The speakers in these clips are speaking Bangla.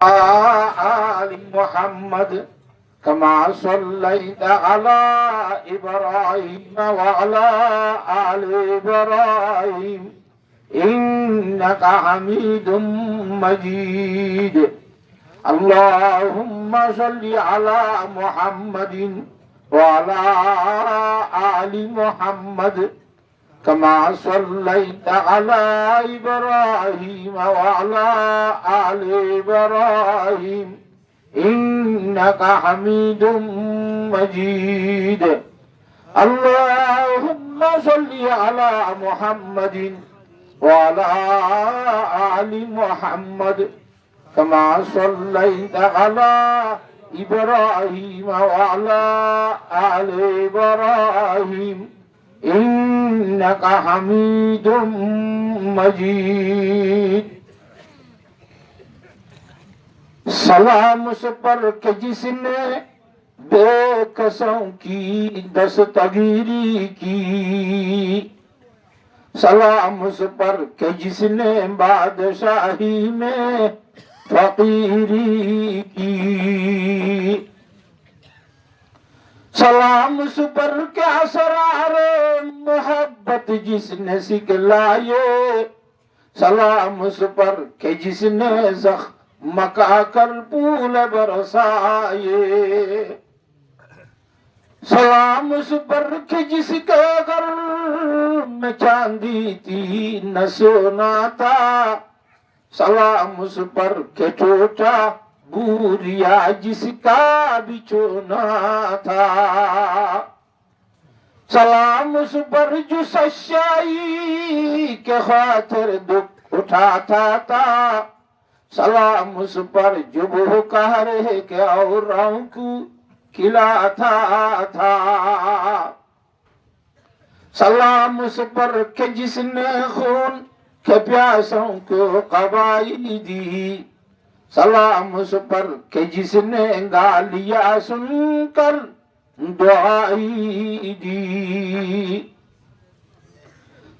آل محمد كما صليت على إبراهيم وعلى آل إبراهيم إنك حميد مجيد. اللهم صل على محمد وعلى آل محمد كما صليت على إبراهيم وعلى آل إبراهيم إنك حميد مجيد. اللهم صل على محمد وعلى آل محمد كما صليت على إبراهيم وعلى آل إبراهيم إنك حميد مجيد. سلام اس پر کہ جس نے بے کسوں کی دستگیری کی. سلام اس پر کہ جس نے بادشاہی میں فقیری کی. سلام اس پر کہ اسرار محبت جس نے سکھلائے. سلام اس پر کہ جس نے زخم کا کر پھول برسائے. سلام اس پر کہ جس کے گھر میں چاندی تھی نہ سونا تھا. سلام اس پر کہ ٹوٹا بوریا جس کا بچھونا تھا. سلام اس پر جو سچائی کے خاطر دکھ اٹھاتا تھا. سلام اس پر جو وہ قہر کے اوروں کو کھلاتا تھا. سلام اس پر کہ جس نے خون کے پیاسوں کو قبائی دی. سلام اس پر کہ جس نے گالیاں سن کر دعائی دی.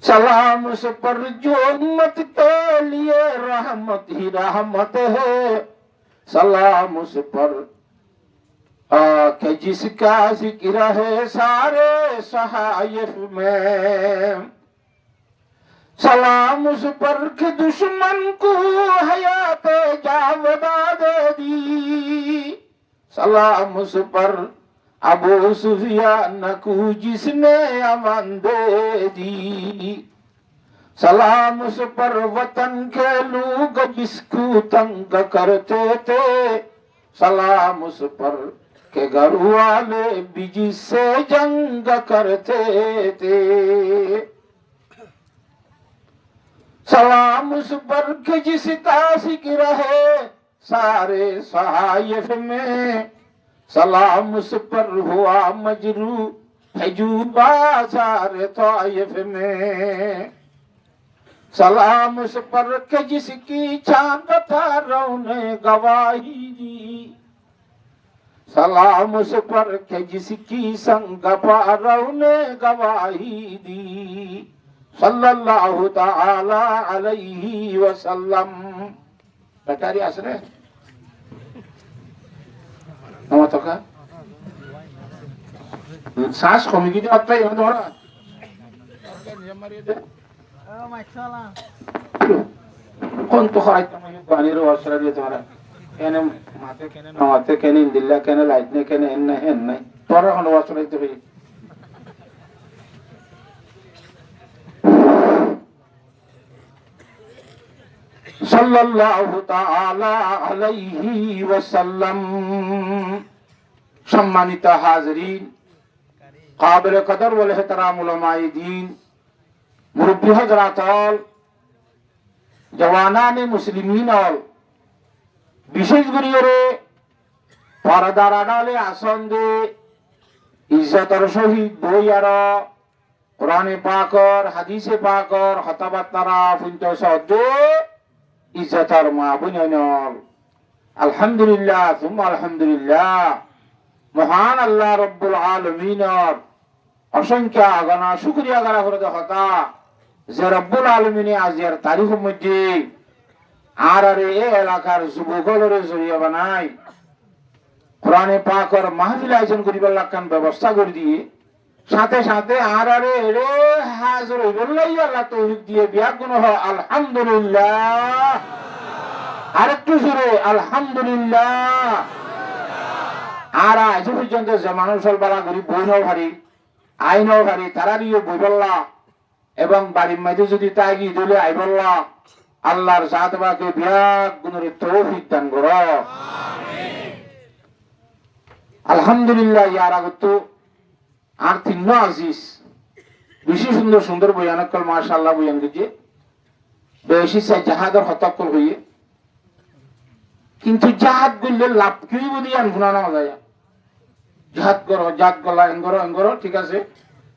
سلام اس پر جو امت کے لیے رحمت ہی رحمت ہے. سلام اس پر کہ جس کا ذکر ہے سارے صحائف میں. سلام اس پر کہ دشمن کو حیات جاودہ دے دی. سلام اس پر ابو سفیان کو جس نے امان دے دی. سلام اس پر وطن کے لوگ جس کو تنگ کرتے تھے. سلام اس پر کہ گھر والے بھی جس سے جنگ کرتے تھے. سلام اس پر کہ جس کا ذکر ہے سارے صحائف میں. سلام اس پر ہوا مجروح ہے جو بازار طائف میں. سلام اس پر کہ جس کی چاند تاروں نے گواہی دی. سلام اس پر کہ جس کی سنگ پاروں نے گواہی دی. صلی اللہ تعالی علیہ وسلم. بیٹاری آسرے نمتو کا سانس کمی کی دی اتا ہی ہوں دوڑا کون تو خواہی تمہیں بانی رو آسرہ دیتا ہوں کہنے ماتے کہنے نواتے کہنے اندلہ کہنے لائٹنے کہنے انہیں توڑا کھنڈو آسرہ دیتا بھی. صلی اللہ تعالی علیہ وسلم. সম্মানিত হাজরিন, قابل قدر والاحترام علماء دین, মুরব্বী হযরত অল, জওয়ানানে মুসলিমিন অল, বিশেষ করে পর্দার আড়ালে আসন দে ইজ্জতর সহিত বই আর কোরআনে পাকর হাদিসে পাকর হতাবার্তারা ফুন্ত সদ্য ইজ্জতর মা বুনল. আলহামদুলিল্লাহ সুম্মা আলহামদুলিল্লাহ. মহান আল্লাহ রব্বুল আলামিনের অসংখ্য আগনা শুকরিয়া গারা করে দেখা যে রব্বুল আলামিনে আজের তারিখের মধ্যে আর আরে এ এলাকার যুবকলরে জড়িয়ে বানাই কোরআনে পাকর মাহফিল আয়োজন করিবার লাগান ব্যবস্থা করে দিয়ে সাথে সাথে আর আরে রে হাজর হইবল্লাই আল্লাহ তৌফিক দিয়ে বিয়া গুণ হয় আলহামদুলিল্লাহ। আরেকটু জোরে আলহামদুলিল্লাহ। আর আজ পর্যন্ত যে মানুষ বালা করি বই নাও ভারী আই নাও ভারী তারা নিয়ে বই বললা এবং বাড়ির মাঝে যদি তাই গিয়ে দিলে আই বললা আল্লাহর জাত বাকে বিয়া গুণের তৌফিক দান কর আলহামদুলিল্লাহ। ইয়ার আগত আর তিন আজিজ বেশি সুন্দর সুন্দর বয়ানকল মাশাআল্লাহ বয়ান গেছে বেশি জাহাদের হতাকল হইয়ে কিন্তু জাহাদ করলে লাভ কি বলি আনফুনা না যায় জাহাদ করো জাত গলা এঙ্গরো ঠিক আছে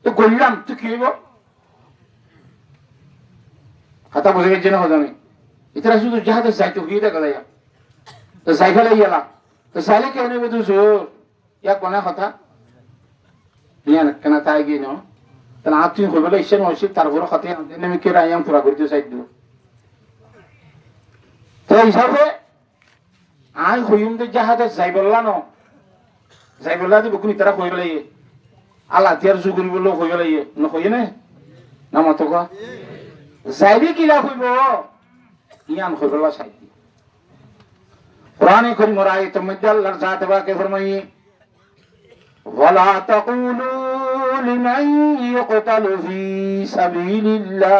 তো করলাম তো কি হইব কথা বুঝে গেছে না হজানি এটারা শুধু জাহাদের যাইতে হইয়ে দেখা যায় তো যাই ফেলে গেলাম তো চাইলে কেউ নেবে তো ইয়াক বনা কথা নিয়ে কেনা তাই গিয়ে নাও তাহলে আর তুমি হইবে ইচ্ছে নয় তারপরে কথা আমি কে রাইয়াম পুরা করতে চাই দিব তো হিসাবে আই হইম তো জাহাজে যাই বললা ন যাই বললা দিব কোন তারা কই বলে আল্লাহ তিয়ার যুগুন বললো কই বলে ন কই না না মত কা যাইবি কি লাভ হইব ইয়ান কই বললা চাই কোরআনে করিম আয়াতের মধ্যে আল্লাহর জাত বাকে ফরমাই ওয়ালা তাকুলু লিমান ইয়কতালু ফি সাবিলিল্লাহ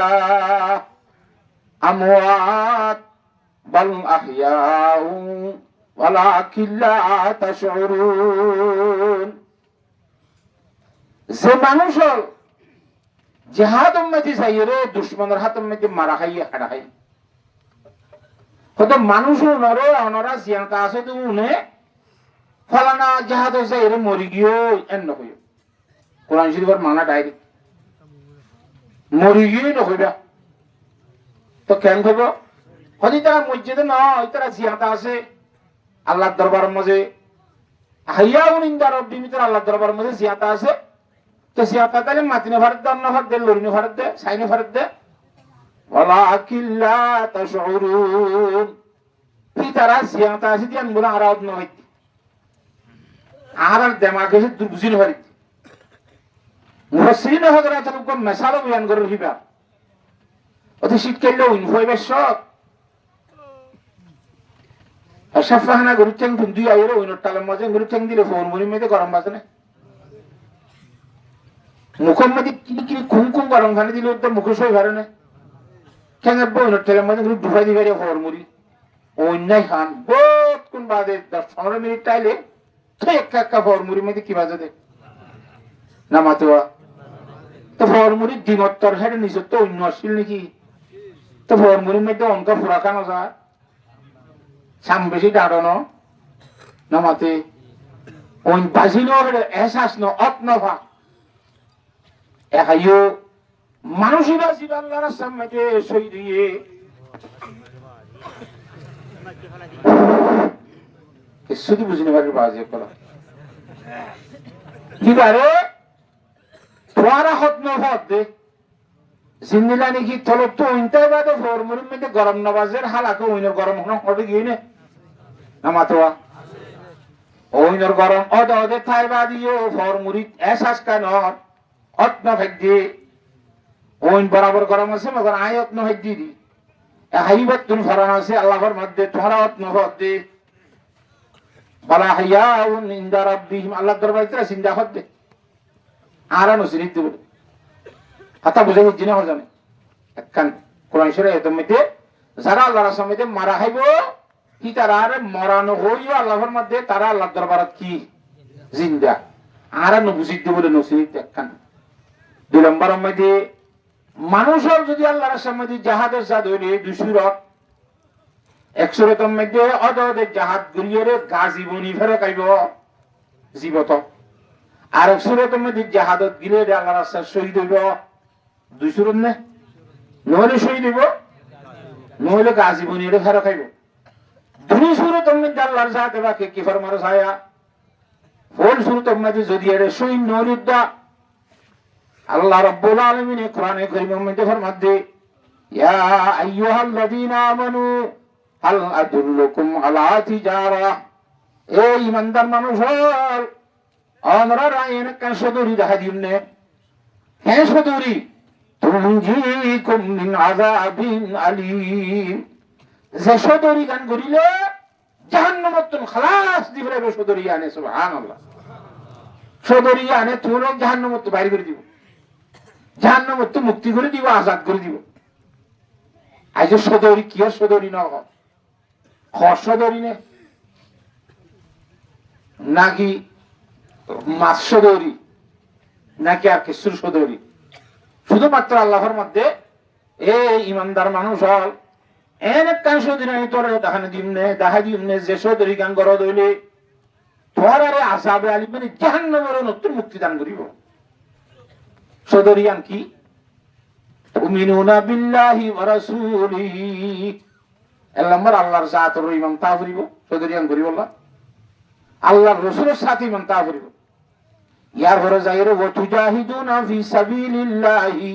আমওয়াত বাল আহইয়াউ ওয়ালাকিন লা তাশউরুন। যে মানুষ জিহাদ উম্মতি যাইরে দুশমনের হাত মধ্যে মারা খাইয়ে হারা খাই কত মানুষ নরে অনরা জিয়ানতা আছে তো উনে ফলানা জিহাদ যাইরে মরি গিয়ে এন নহই কোরআন শরীফের মানা ডাইরেক্ট মরি গিয়ে নহইবা তো কেন হইব হদি তারা মসজিদে নয় তারা জিয়ানতা আছে আল্লাহর দরবারের মাঝে হাইয়াউন ইনদা রাব্বিহিম তারা আল্লাহর দরবারের মাঝে জিয়ানতা আছে তো জিয়ানতা তাহলে মাতিনে ভারত দে অন্য ভারত দে লরিনে ভারত দে সাইনে ভারত দে ওয়ালাকিন লা তাশউরুন তারা জিয়ানতা আছে দিয়ান বলে আরাউত নয় আর দেমাগে দুর্বুঝিন ভারি মুফাসসিরিন হযরতের উপর মেসাল বয়ান করে রহিবা অতি শীতকালে ইনফাইবে সব আশাফাহানা গরুচেন বন্ধু আইরো ওইনর টালের মাঝে গরুচেন দিলে ফোন মরি মেতে গরম বাজে না মুখের মধ্যে কিরি কুম গরম খানে দিলে তো মুখে সই ভারে না কেন ওইনর টালের মাঝে গরু ডুবাই দিবে ফোর মরি অন্যায় খান বহুত কোন বাদে 10-15 মিনিট টাইলে একা ফোর মুড়ির মধ্যে কি বাজে দে না মাতোয়া তো ফোর মুড়ির ডিমত্তর হেরে নিজের তো অন্য আসছিল নাকি তো ফোর মুড়ির মধ্যে অঙ্ক ফুরা খানো যায় সাম বেশি দাঁড়ানো না মাতে ওই বাজিনো এহসাস ন অপনভা একাইও মানুষই বাজিব আল্লাহর সামনে সই দিয়ে শুধু বুঝিনি ভাবে বাজে করা কি বারে তোমারা হত নভত দে জিন্দিলা নাকি তলব তো উইনতে বাদে ফরমুরির মধ্যে গরম নবাজের হালাকে উইনের গরম হতে গিয়ে নে নামাতোয়া ওইনর গরম অদে থাই বাদিও ফরমুরি এসাস কান অত না ভাগ্যে ওইন বরাবর গরম আছে মগর আয়ত ন ভাগ্যে দি হাইবাত তুন ফরান আছে আল্লাহর মধ্যে তোমরা অত নভত দে বলা হাইয়াউন ইনদা রাব্বিহিম আল্লাহ দরবারে তারা চিন্তা করতে আরা নসিরিত দেব কথা বুঝে জিনা হল জানে একখান কোরআন শরীফে এত মধ্যে যারা আল্লাহর সামনে মারা খাইব কি তারা আর মরানো হইও আল্লাহর মধ্যে তারা আল্লাহর দরবারে কি জিন্দা আরা নবুজিত দেব বলে নসিরিত একখান 2 নম্বর মধ্যে মানুষের যদি আল্লাহর সামনে জাহাদের জাদ হইলে দুসুরত এক সুরতর মধ্যে অদে জাহাজ ঘুরিয়ে গাজী বনি ফেরে কাইব জীবত আর এক সুরতর মধ্যে জাহাজত গিলে আল্লাহ রাস্তা শহীদ হইব 2 সুরত নে নহলে শহীদ হইব নহলে গাজী বনি ফেরে খাইব 2 সুরতর মধ্যে আল্লাহর জাত বাকে কি ফরমার ছায়া ফুল সুরতর মধ্যে যদি এর শহীদ নহলুদ্দা আল্লাহ রাব্বুল আলামিন কোরআনে কারীমের মধ্যে ফরমাতে ইয়া আইয়ুহাল্লাযীনা আমানু হাল আদুল্লুকুম আলা তিজারা, এই ইমানদার মানুষ হল আমরা রায়ন কান সদরি দেখা দিমনে, হ্যাঁ সদরি তুনজিকুম মিন আযাবিন আলীম, যে সদরি গান করিলে জাহান্নামত খালাস দিবে সদরি আনে। সুবহানাল্লাহ। সদরি আনে তোর জাহান্নামত বাইর করে দিব, জাহান্নামত মুক্তি করে দিব, আজাদ করে দিব। আজ সদরি কি সদরি না সদরি নে নাকি মাছ সদরি নাকি আর কিছুর সদরি? শুধুমাত্র আল্লাহর মধ্যে এই ইমানদার মানুষ হল এনে কান সদরি নাই তোর দেখা দিমনে যে সদরি গান গর দইলে তোর আরে আযাবে আলী মানে জাহান্নামের নতুন মুক্তি দান করিব। সদরিয়ান কি? তুমিনুনা বিল্লাহি ওয়া রাসূলিহি, আল্লাহর জাতর ইমান তা করিব, সদরিয়ান করিব আল্লাহ আল্লাহর রাসূলের সাথে ইমান তা করিব। ইয়ার পরে যাইরে ওয়া তুজাহিদুনা ফি সাবিলিল্লাহি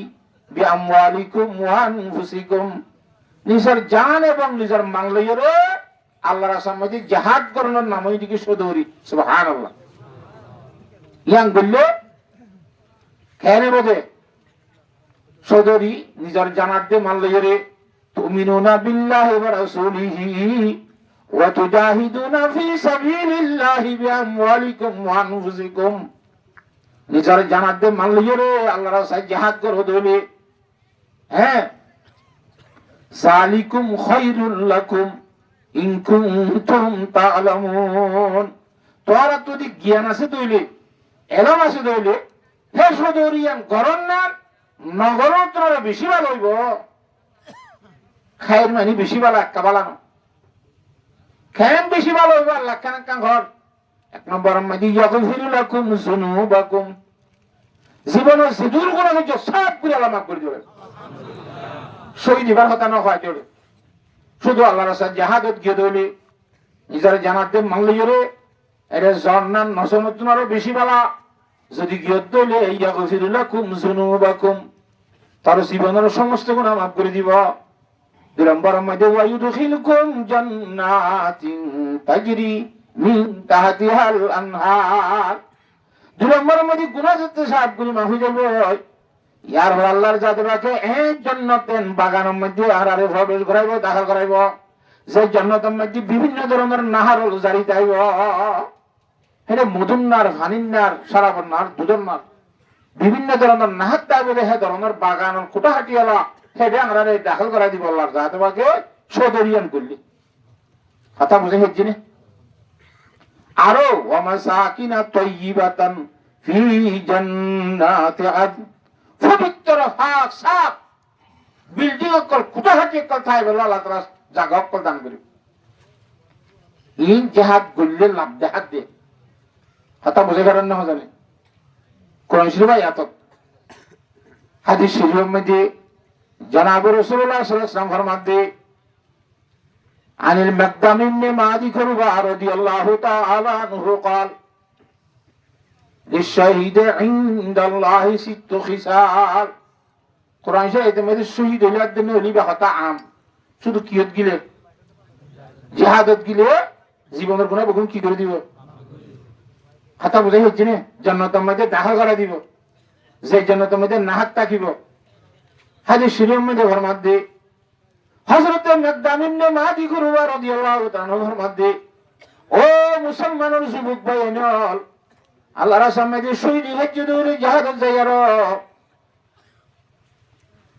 বিআমওয়ালিকুম ওয়া আনফুসিকুম, নিজের জান এবং নিজের মাল লইরে আল্লাহর রাস্তার মধ্যে জিহাদ করার নাম হইছে সদরি। সুবহানাল্লাহ। ইয়াং বললে খেরে বদে সদরি নিজের জানাত দে মাল লইরে তুমিনুনা বিল্লাহি ওয়া রাসূলিহি ওয়া তুজাহিদুনা ফি সাবিলিল্লাহি বিআমওয়ালিকুম ওয়া আনফুসিকুম, নিজের জানাত দে মাল লইরে আল্লাহর রাস্তায় জিহাদ করো দলে, হ্যাঁ যালিকুম খায়রুল লাকুম ইন কুনতুম তা'লামুন, তোরা যদি জ্ঞান আছে দইলে এলম আছে দইলে হে সদরিয়ান গরন না নগর তোরা বেশি ভালো হইব। খায়ের মানে বেশি ভালো একটা বালানো খেম বেশি ভালো হইব। আল্লাহ কান কান ঘর এক নম্বর মাদি ইয়াগফিরু লাকুম যুনুবাকুম, জীবনের সিদুর গুনাহ হচ্ছে সব করে আল্লাহ মাফ করে দিবেন। শহীদ দিবার কথা না হয় চলে, শুধু আল্লাহর রাস্তায় জিহাদত গিয়ে দইলে নিজের জানাতে মানলিরে এটা জন্নান নসনতুন আরো বেশি বালা। যদি গিয়ে দইলে ইয়াগফিরু লাকুম যুনুবাকুম, তার জীবনের সমস্ত গুনাহ মাফ করে দিব। দুই নম্বর মধ্যে ওয়া ইউদখিলুকুম জান্নাতিন তাজরি মিন তাহতিহাল আনহার, দুই নম্বর মধ্যে গুনাহ যত সব গুলি মাফ হয়ে যাবে। ইয়ার আল্লাহর জাতরাকে এই জান্নাতের বাগানের মধ্যে আরারে প্রবেশ করাইব, দাখিল করাইব, যে জান্নাতের মধ্যে বিভিন্ন ধরনের নাহার জারি যাইব। এটা মধুন্নার, ফানিন্নার, সারাবন্নার, দুধন্নার বিভিন্ন ধরনের নাহার যাইব। সে ধরনের বাগানের কুটাহাটিওয়ালা সেটা আরারে দাখিল করাই দিব আল্লাহর জাতরাকে সদরিয়ান করলি। কথা বুঝে হেজি নে? আরো ওয়া মাসাকিনা তাইয়িবাতান ফি জান্নাতি আদন, পবিত্র হাক সাপ বিল্ডিং অকল কুটাহাটি অকল ঠাই বলে আল্লাহ তাআলা জায়গা অকল দান করিব। ইন জিহাদ গল্লে লাভ দেহাত দে কথা বুঝে করেন না জানে? কোরআন শরীফ আয়াত হাদিস শরীফের মধ্যে জনাব রাসূলুল্লাহ সাল্লাল্লাহু আলাইহি ওয়াসাল্লাম ফরমাতে আনিল মাকদাম ইবনে মাদি কুরবা রাদিয়াল্লাহু তাআলা আনহু قال للشهيد عند الله ست خصال, কোরআন শরীফে মধ্যে শহীদ হইলার জন্য লিবা কথা আম, শুধু কিয়ত গিলে জিহাদত গিলে জীবনের গুনাহ বহু কি করে দিব। কথা বুঝাই হচ্ছে না? জান্নাতের মধ্যে দাখিল করা দিব, যে জান্নাতের মধ্যে নাহাত থাকিব। হাদিস শরীফের মধ্যে ফরমাতে হযরত মাকদাম ইবনে মাদি কুরবা রাদিয়াল্লাহু তাআলা আনহু ফরমাতে ও মুসলমানের যুবক ভাইয়েরা, আল্লাহর রাস্তার মধ্যে শহীদ হজ্জ দৌড়ে জিহাদত যাইয়ার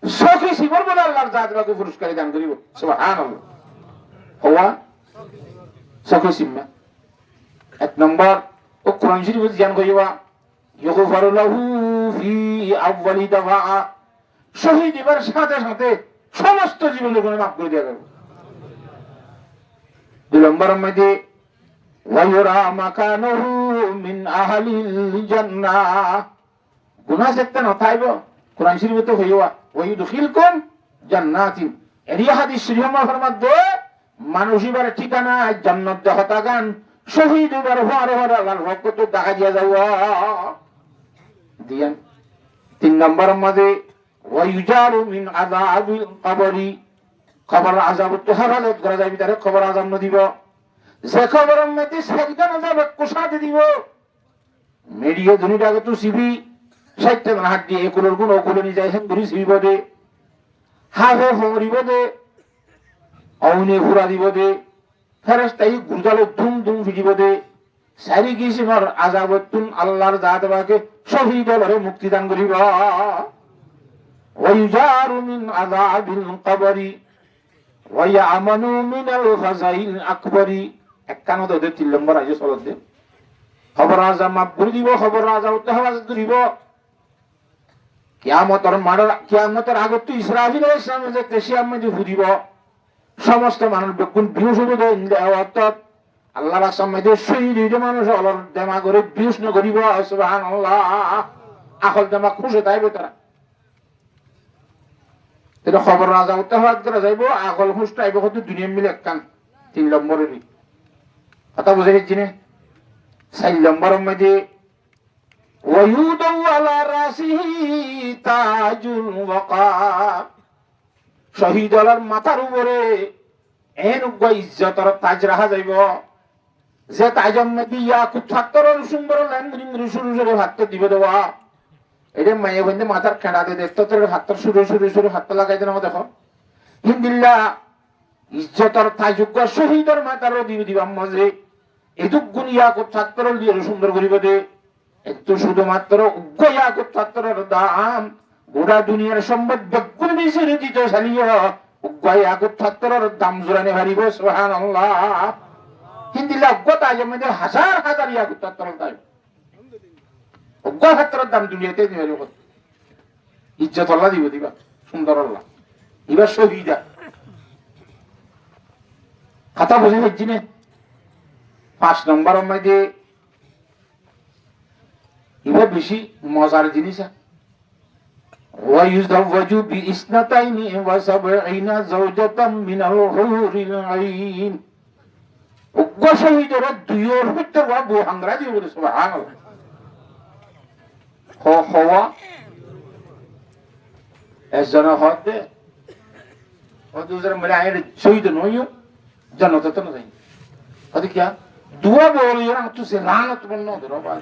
সখী শিবর বলে আল্লাহর জাতকে পুরস্কার দান করিব। সুবহানাল্লাহ। হওয়া সখী সিম্মা এক নম্বর ও কোরআন শরীফ জ্ঞান কইবা ইগফারু লাহু ফি আউয়ালি দাফা, শহীদ এবার সাথে সাথে সমস্ত জীবনের গুনাহ মাফ করে দেওয়া যাবে। দুই নম্বর মধ্যে ওয়ায়ুরা মাকানুহু মিন আহলিল জান্নাহ, গুনাহ যেতে না থাইব কোরআন শরীফে তো হইবা ওয়ায়ুদখিলকুম জান্নাতিন, এরিয়া হাদিস শরীফের ফরমাতে মানুষ এবার ঠিকানা জান্নাত দেহতা গান, শহীদ এবার হওয়ার আল্লাহর রহমত দেখা দিয়া যাইব দিয়ান। তিন নম্বর মধ্যে ওয়ায়ুজারু মিন আযাবিল কবরি, খবর আজাব তো হেফাজত করা যাবে তারে খবর আজাব ন দিব যে খবরের মধ্যে সেদিন আজাব কোষাতে দিব মেডিয়া দুনিটাকে তো সিবি 60 টাকা হাত দিয়ে একুলোর গুণ ওকুলে নিয়ে যায় হেন সিবি বদে হাফে হমরি বদে অউনে ঘুরা দিব দে ফেরেশতাই গুরজালে ধুম ধুম ফিরিব দে সারি কিসিমর আযাবতুন আল্লাহর জাত বাকে শহীদ হলে মুক্তি দান করিব ওয়াইজারু মিন আযাবিল কবরি ওয়ায়ামানু মিনাল ফাযাইল আকবরি একখান ওদের 3 নম্বর আইছে সলত দে খবর আযাব মাফ করে দিব খবর আযাব হেফাজত করিব কিয়ামতের আগে তো ইসরাফিল আলাইহিস সালাম যে কেশিয়াম মধ্যে ফুদিব সমস্ত মানুষ বেকুন বিউস হবে অর্থাৎ আল্লাহর সামনে শহীদ হইতে মানুষ অলর দেমা করে বিউস ন করিব সুবহানাল্লাহ আকল দেমা খুশি তাইবে তারা এটা খবর রাজা উত্তাহাত করা যাইব আকল খুশ তাইব কত দুনিয়া মিলে একখান 3 নম্বরের কথা বুঝে গেছি না 4 নম্বরের মধ্যে ওয়ায়ুদু আলা রাসিহি তাজুল ওয়াকা শহীদ আলার মাথার উপরে এন ইজ্জতর তাজ রাখা যাইব যে তাজম মধ্যে ইয়াকুত ফাত্তরের সুন্দর লাইন শুরু শুরু হাত দিব দেওয়া এটা মায়ে বন্ধে মাথার খেড়াতে দেখতো তোর হাতর শুরু শুরু শুরু হাত লাগাই দেন দেখো হিন্দিল্লা ইজ্জতর তাজুগ শহীদর মাথার দিব দিবাম মাঝে এটুক গুণ ইয়াকুত ফাত্তর দিয়ে সুন্দর করিব দে একটু শুধুমাত্র উগ্র ইয়াকুত ফাত্তরের দাম গোটা দুনিয়ার সম্পদ বেগুন মিশিয়ে দিতে চালিয়ে উগ্র ইয়াকুত ফাত্তরের দাম জোরানে হারিব সুবহানাল্লাহ হিন্দিল্লা উগ্র তাজের মধ্যে হাজার হাজার ইয়াকুত ফাত্তরের দাম উগ্র ফাত্তরের দাম দুনিয়াতে ইজ্জত আল্লাহ দিব দিবা সুন্দর আল্লাহ এবার শহীদা কথা বুঝে হচ্ছি না 5 নম্বর মধ্যে এবার বেশি মজার জিনিস ويزوج بإثنتين وسبعين زوجة من الحور العين উগ্র শহীদের দুইয়ের ভিতর বউ হাঙ্গরা দিয়ে বলে সুবহানাল্লাহ হওয়া একজন হতে দুজন মানে আয়ের শহীদ নইও জান্নাতে তো না যাই আদি কি দুয়া বলে এরা তো সে লানত বন্ধ ধরো বা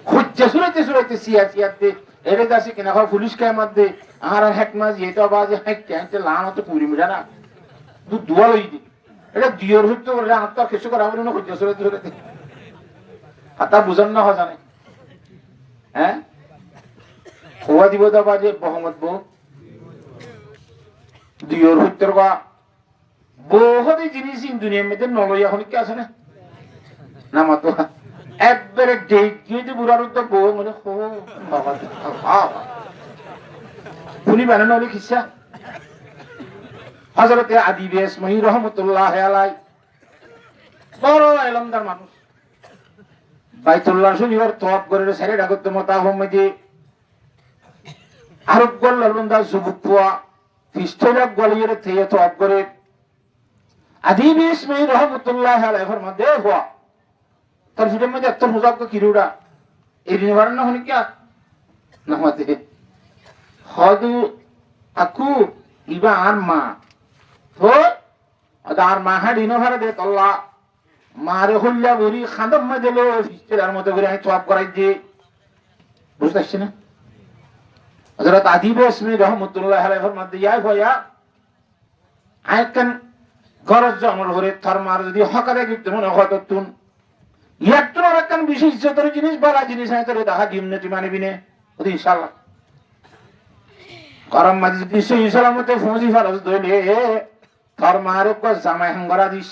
খুঁজতে সুরাইতে সিয়াতে এরে দাসি কিনা হয় পুলিশ কে মধ্যে আর হেকমাজ এটা বাজে হেকতে লানত পুরি মিটা না দুয়া লই দি এটা দিয়র হইতো বলে আত্মা কিছু করা বলে না খুঁজতে সুরাইতে হাতা বুঝান না হয় জানে হ্যাঁ হওয়া দিব দা বাজে মোহাম্মদ বউ দিয়র হইতো বা বহুত জিনিস দুনিয়ার মধ্যে নলই এখন কি আছে না নামা তো একবারে ডেট গিয়ে বুড়ার তো বউ মানে শুনি বানানো হলে খিসা হযরতে আদিব ইসমাঈল রাহমাতুল্লাহ আলাইহি বড় এলমদার মানুষ বাইতুল্লাহ শরীফের তওয়াফ করে ছেড়ে ডাকত মতা আহমদে আরব গল্লার বন্দা যুবক ফিস্টলাক গলিয়ে থেকে তওয়াফ করে আদিব ইসমাঈল রাহমাতুল্লাহ আলাইহি ফরমাদে হুয়া তার ভিতর মধ্যে এত মুজাব কো কিরুড়া এই নিবার না হনি কি না মতে হদু আকু ইবা আর মা তো আর মা হাড়ি ন ভারে দে আল্লাহ মারে হল্লা বরি খাদম মধ্যে লো ফিস্টেলার মতো করে আমি তওয়াব করাই দি বুঝতে পারছিস না হযরত আদিব ইসমাঈল রাহমাতুল্লাহ আলাইহি ফরমাদে ইয়া ভয়া আইকান গরজ জমর করে থরমার যদি হকারে গিয়ে মনে হততুন ইয়াত্র রাকান বিশেষ ইজ্জতের জিনিস বড় জিনিস আছে তোরে দেখা দিমনে তুই মানবি না ওদি ইনশাআল্লাহ করম মাঝে যদি সহি সালামতে ফৌজি ফরজ দইলে থরমার কো জামাই হাঙ্গরা দিস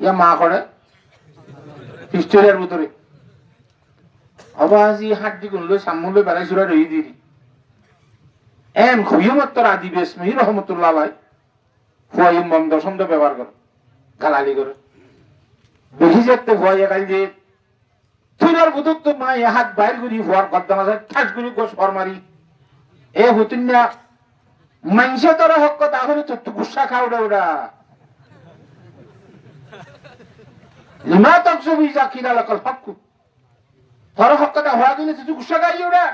ইয়া মা করে হিস্টোরিয়ার ভিতরে আবাজি হাড্ডি গুলো সামনে বেলা সুরা রই দিই এম খুইমত তোর আদিব ইসমাঈল রাহমাতুল্লাহ আলাইহি ফুয়াই মন্দ শব্দ ব্যবহার করে গালালি করে বেশি যেতে ভয় গাল যে তুইনার বুদুক তো মা হাত বাইর করি ফুয়ার কদ্দাম আছে ঠাস করি গোস ফর মারি এ হতুন না মাংসে তোর হক কথা হলে তো গুসা খাওয়া ওরা লিমা তকসবি জাকিরা লাকাল হক তোর হক কথা হওয়া গেলে তুই গুসা খাই ওরা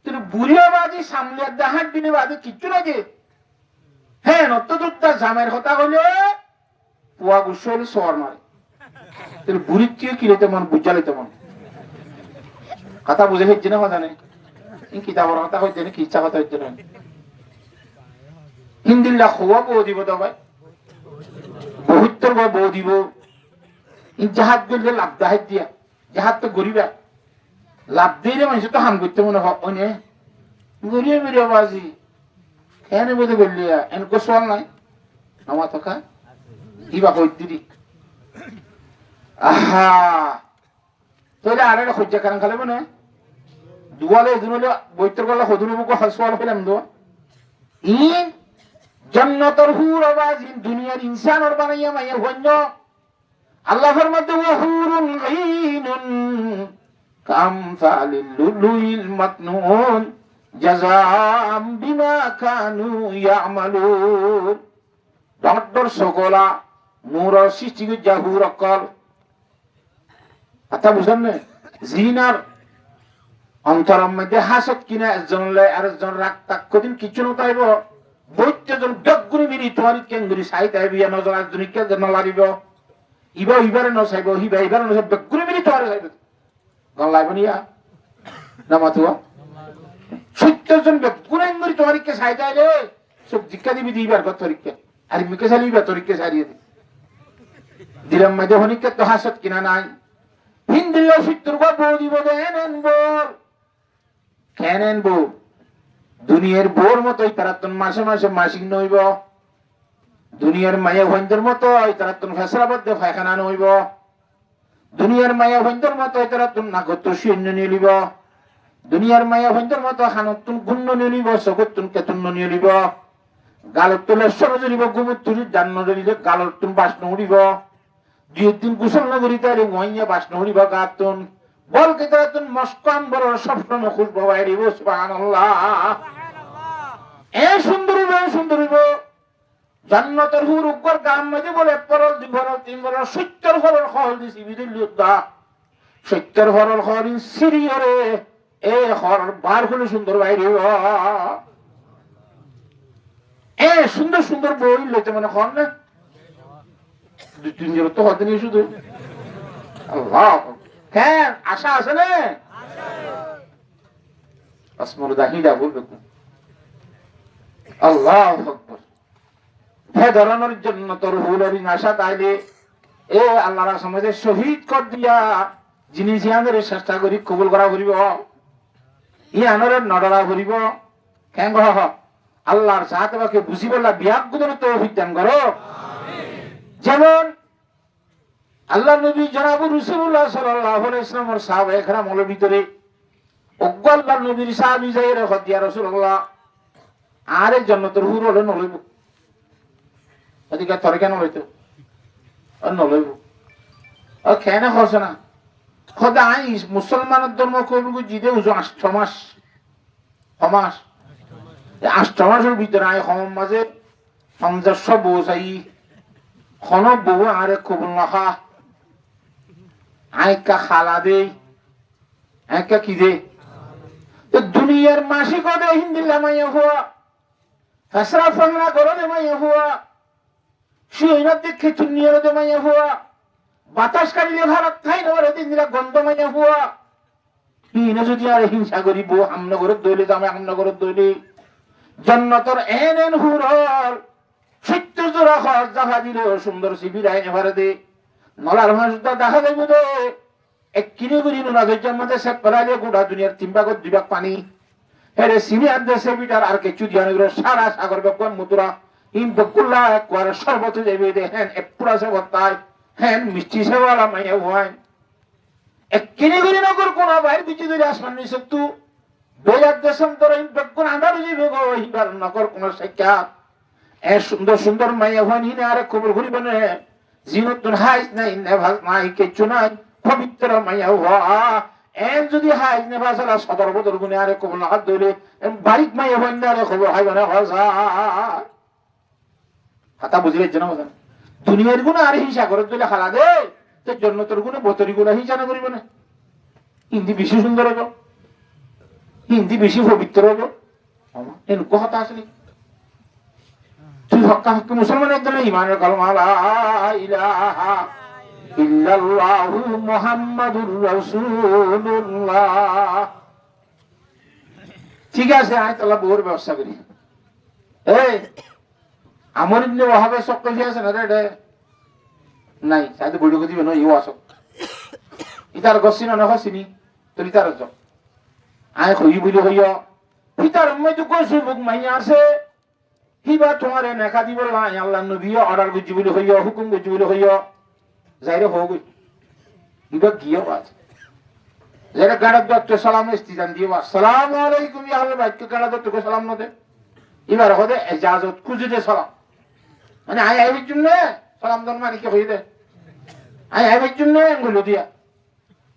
তুই বুড়িও বাজি সামনে দেহার দিনে বাজে কিচ্ছু লাগে হ্যাঁ নত্যযোদ্ধা জামের কথা হইলে পুয়া গুসো হলে সর মারে তাহলে বুড়ির থেকে কিনে তেমন বুঝালে তেমন কথা বুঝে হচ্ছে না কথা নেই কিতাবের কথা হইতে না কি ইচ্ছা কথা হইতে না হিন্দিল্লা খোয়া বউ দিব তো ভাই বহুত্তর বা বউ দিব জাহাজ গেলে লাভ দাহাজ দিয়া জাহাজ তো গরিবা লাভ দিয়ে মানুষ তো হাম করতে মনে হয় গরিয়া বেরিয়া বাজি কেন বোধ গলিয়া এন গোসল নাই আমার তো খা কিবা কই দিদি আহা তাহলে আর একটা সহ্য কারণ খালে মানে দুয়ালে এদিন হলে বৈতর গলা সদুর বুক হাসওয়াল পেলাম দো ইন জান্নাতুল হুর আওয়াজ ইন দুনিয়ার ইনসানর বানাইয়া মাইয়া হইন আল্লাহর মধ্যে ওয়াহুরুল গাইনুন কামসালিল লুলুইল মাকনুন জাযাম বিমা কানু ইয়ামালুন ডক্টর সকলা নূর সৃষ্টি জাহুর অকল কথা বুঝেন না জিনার অন্তরের মধ্যে হাসত কিনা একজন আরেকজন রাগ তাক কদিন কিছু নতাইব বৈত্যজন বেগুনি মিনি তোমার কেঙ্গুরি সাইতে আইবিয়া নজর একজনকে নলারিব ইবা ইবারে নসাইব হিবা ইবারে নসাইব বেগুনি মিনি তোমার সাইব গলাইব নিয়া নামাতুয়া সত্যজন বেগুনি মিনি তোমারকে সাইতে আইলে সব জিজ্ঞা দিবি দিবার কত তরিকা আর মিকে সালিবা তরিকা সারিয়ে দি দিলাম মধ্যে হনিকে তো হাসত কিনা নাই হিন্দিল্লা সত্যর গো বউ দিব দেন বল কেনেন বউ দুনিয়ার বউর মতোই তারা তোর মাসে মাসে মাসিক নইব দুনিয়ার মায়া ভঞ্জের মতো তারা তোর ফেসরাবদ্ধ ফায়খানা নইব দুনিয়ার মায়া ভঞ্জের মতো তারা তোর নাগত সৈন্য নিয়ে লিব দুনিয়ার মায়া ভঞ্জের মতো হানতুন গুণ্য নিয়ে লিব সগতুন কেতুন নিয়ে লিব গালত তুলে সরজ লিব গুমুর তুলি জান্ন দিলে গালত তুন বাসন উড়িব দুই দিন কুশল নগরী তারে ওয়াইয়া বাসন উড়িব গাতুন বল কে তারা তুন মস্কান বড় সবসময় খুশ বাবাই রিব সুবহানাল্লাহ এ সুন্দর জান্নাতের হুর উপর গাম মাঝে বলে পরল দুই ভরল তিন ভরল 70 ভরল খল দিছি বিদুল যোদ্ধা 70 ভরল খল সিরিয়রে এ খর বার হলে সুন্দর বাইরে এ সুন্দর বই লইতে মনে খন না দুই তিন জন তো হতে নেই শুধু আল্লাহ হ্যাঁ আশা আছে না আসমর দাহিদা বলবে আল্লাহু আকবার হে ধরনের জন্য তোর হুলের আশা তাইলে এ আল্লাহর সমাজে শহীদ কর দিয়া যিনি জিয়ানের চেষ্টা করি কবুল করা করিব ইয়ানের নডরা করিব কেন হ আল্লাহর সাথে বাকে বুঝি বলা বিয়াগুদের তৌফিক দান করো যেমন আল্লাহ নবী জনাব রাসূলুল্লাহ সাল্লাল্লাহু আলাইহি ওয়াসাল্লামের সাহাবায়ে কেরামের ভিতরে ওগো আল্লাহ নবীর সাহাবী যায়রে হদিয়া রাসূলুল্লাহ আরে জান্নাতের হুর হলে নলইব এদিকে তোরে কেন লইতো আর নলইব আর কেন হসে না খোদা আই মুসলমানের ধর্ম কবুল জিদে উজো 8 মাস 8 মাসের ভিতরে আই হম মাঝে 50 বউ চাই খন বউ আরে কবুল নাখা আইকা খালা দে আইকা কি দে তো দুনিয়ার মাসি কদে হিন্দিল্লা মাইয়া হওয়া ফসরা ফংলা করো দে মাইয়া হওয়া শিওইনা দেখে চুন্নিয়ার দে মাইয়া হওয়া বাতাস কাটিলে ভারত খাই নরে দিন দিলা গন্ধ মাইয়া হওয়া হিনা যদি আর হিংসা করিব আমনগরের দইলে জামে আমনগরের দইলে জান্নাতের এন হুরল 70 জোড়া খর জাহা দিল সুন্দর শিবিরাই ভারতে নলার ভাষা দেখা যাইব দে এক কিনে করি না গেছে মধ্যে সে পড়ালে গোটা দুনিয়ার 3 ভাগের 2 ভাগ পানি এরে সিনিয়র দেশে বিটার আর কিছু দিয়ানো সারা সাগর বেকন মুতুরা ইন বকুল্লা একবার সর্বত যাইবে দে হেন এক পুরা সে বতাই হেন মিষ্টি সেওয়ালা মাইয়া হয় এক কিনে করি না কর কোন বাইরে বিচি ধরে আসমান নিছে তু বইয়ার দেশম তোর ইন বকুন আন্দার যাইবে গো হিবার নকর কোন শিক্ষা এ সুন্দর মাইয়া হয় নি আরে খবর করিব না জিনতুন হাইস নাই নেভাস নাই কিছু নাই পবিত্র মাইয়া হওয়া এন যদি হাইস নেভাসলা সদর বদর গুনে আরে কবুল না দইলে বারিক মাইয়া হয় না আরে খবর হয় না হসা কথা বুঝিবে জানো না দুনিয়ার গুণ আর হিংসা করে দইলে খালা দে তো জান্নাতের গুণ বতরি গুণ হিংসা না করিব না হিন্দি বেশি সুন্দর হবে হিন্দি বেশি পবিত্র হবে এন কথা আসলে তুই হক্কা হক্কি মুসলমানের জন্য ইমানের কালমা লা ইলাহা ইল্লাল্লাহু মুহাম্মাদুর রাসূলুল্লাহ। ঠিক আছে, আমি তাহলে বউর ব্যবস্থা করি। এই আমার ইন্দ্র ওহাবে সব কইছে আছে না রে নাই, সাইতে বড় দিবে না ইও আসো ইতার গছিনা না হসিনি তুই তার যাও আয় কই বলি হইয়া পিতার মধ্যে কইছো বুক মাইয়া আছে হিবা তোমারে নেখা দিব না, আল্লাহ নবী অর্ডার করছি বলি হইয়া, হুকুম করছি বলি হইয়া যাইরে হোক ইবা গিয়ে আছে যারা গাড়ার দত্ত সালাম ইস্তিজান দিয়ে আসসালামু আলাইকুম ইয়া আহলে বাইত গাড়ার দত্তকে সালাম না দে এবার হদে ইজাজত খুঁজে দে সালাম, মানে আয় আইবের জন্য সালাম দন মানে কি হয়ে দে আয় আইবের জন্য এগুলো দিয়া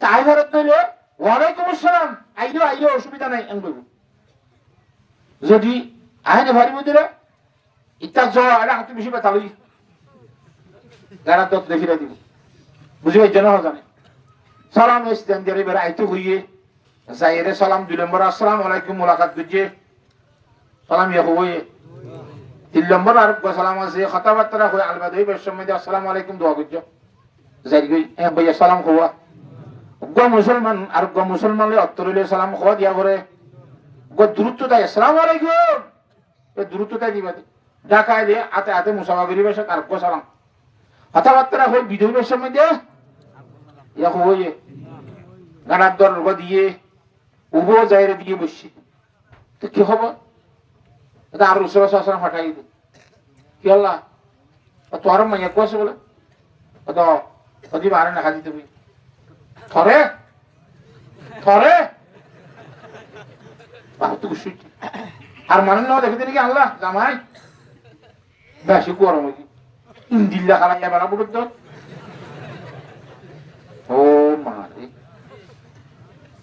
তাই ভারত নইলে ওয়ালাইকুম আসসালাম আইও আইও অসুবিধা নাই এগুলো যদি আইনে ভারি মধ্যে ইত্যাদ যাওয়া এটা হাতে বেশি ব্যথা লই গাড়ার দত্ত দেখিয়ে দিব বুঝিবে জন্য জানে সালাম ইস্তেন দিয়ে এবার আইতে হইয়ে যাইরে সালাম 2 নম্বর আসসালামু আলাইকুম মুলাকাত বুঝে সালাম ইয়া হইয়ে 3 নম্বর আর সালাম আছে কথাবার্তা হয় আলবাদ হই বেশ সময় আসসালামু আলাইকুম দোয়া করছো যাই গই এ ভাইয়া সালাম হওয়া গো মুসলমান আর গো মুসলমানলে অত্তরলে সালাম হওয়া দিয়া করে গো দ্রুত তাই আসসালামু আলাইকুম এ দ্রুত তাই দিবা ঢাকায় দিয়ে আতে আতে মুসাফা করিবে সে আর গো সালাম কথাবার্তা হয় বিধবের সময় দিয়ে ইয়া হইয়ে গানার দর দিয়ে উবো যাইরে দিয়ে বসছি তো কি হবো এটা আর রসুল সাল্লাল্লাহু ফাটাই দে কি আল্লাহ তোর মাইয়া কোসে বলে তো ওদি মারে না খাদি তুমি থরে থরে বাহাতু গুছি আর মানে না দেখতে নাকি আল্লাহ জামাই বেশি গরম কি ইন্দিল্লা খালাইয়া বাড়া বুড়ত ও মারে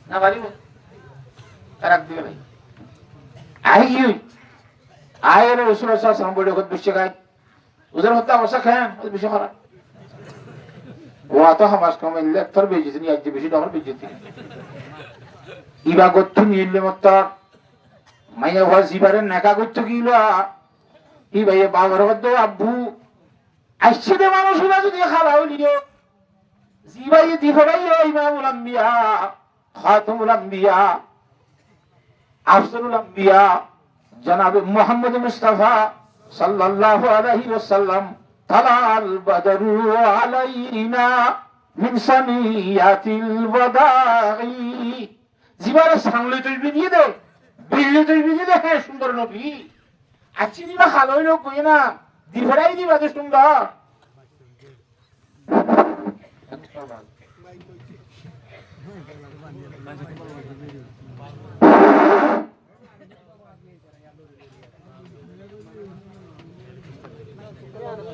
না বাড়িব তারাক দিবে ভাই আইই আয়ের রসুল সাল্লাল্লাহু আলাইহি ওয়াসাল্লাম বড় কত বেশি খায় ওদের হত্যা অবস্থা খায় বেশি খারাপ ও তো হামাস কমাইলে তোর বেজেছি নি আজ বেশি ডবল বেজেছি ইবা গত্তু নিলে মত মাইয়া ভাই জিবারে নাকা গত্তু কিলা ই ভাই বাবার বদ্ধ আব্বু আইছে দে মানুষরা যদি খালাও লিও জিবাই দিফরাই ইমামুল আম্বিয়া খাতামুল আম্বিয়া আফসালুল আম্বিয়া জনাব মুহাম্মদ মুস্তাফা সাল্লাল্লাহু আলাইহি ওয়াসাল্লাম তালাল বদরু আলাইনা মিন সানিয়াতিল ওয়াদাই জিবারে সামলে তুই দিয়ে দে বিল্লি তুই দিয়ে দে হে সুন্দর নবী আছি দিবা খালই লোক কই না দিফরাই দিবা তো সুন্দর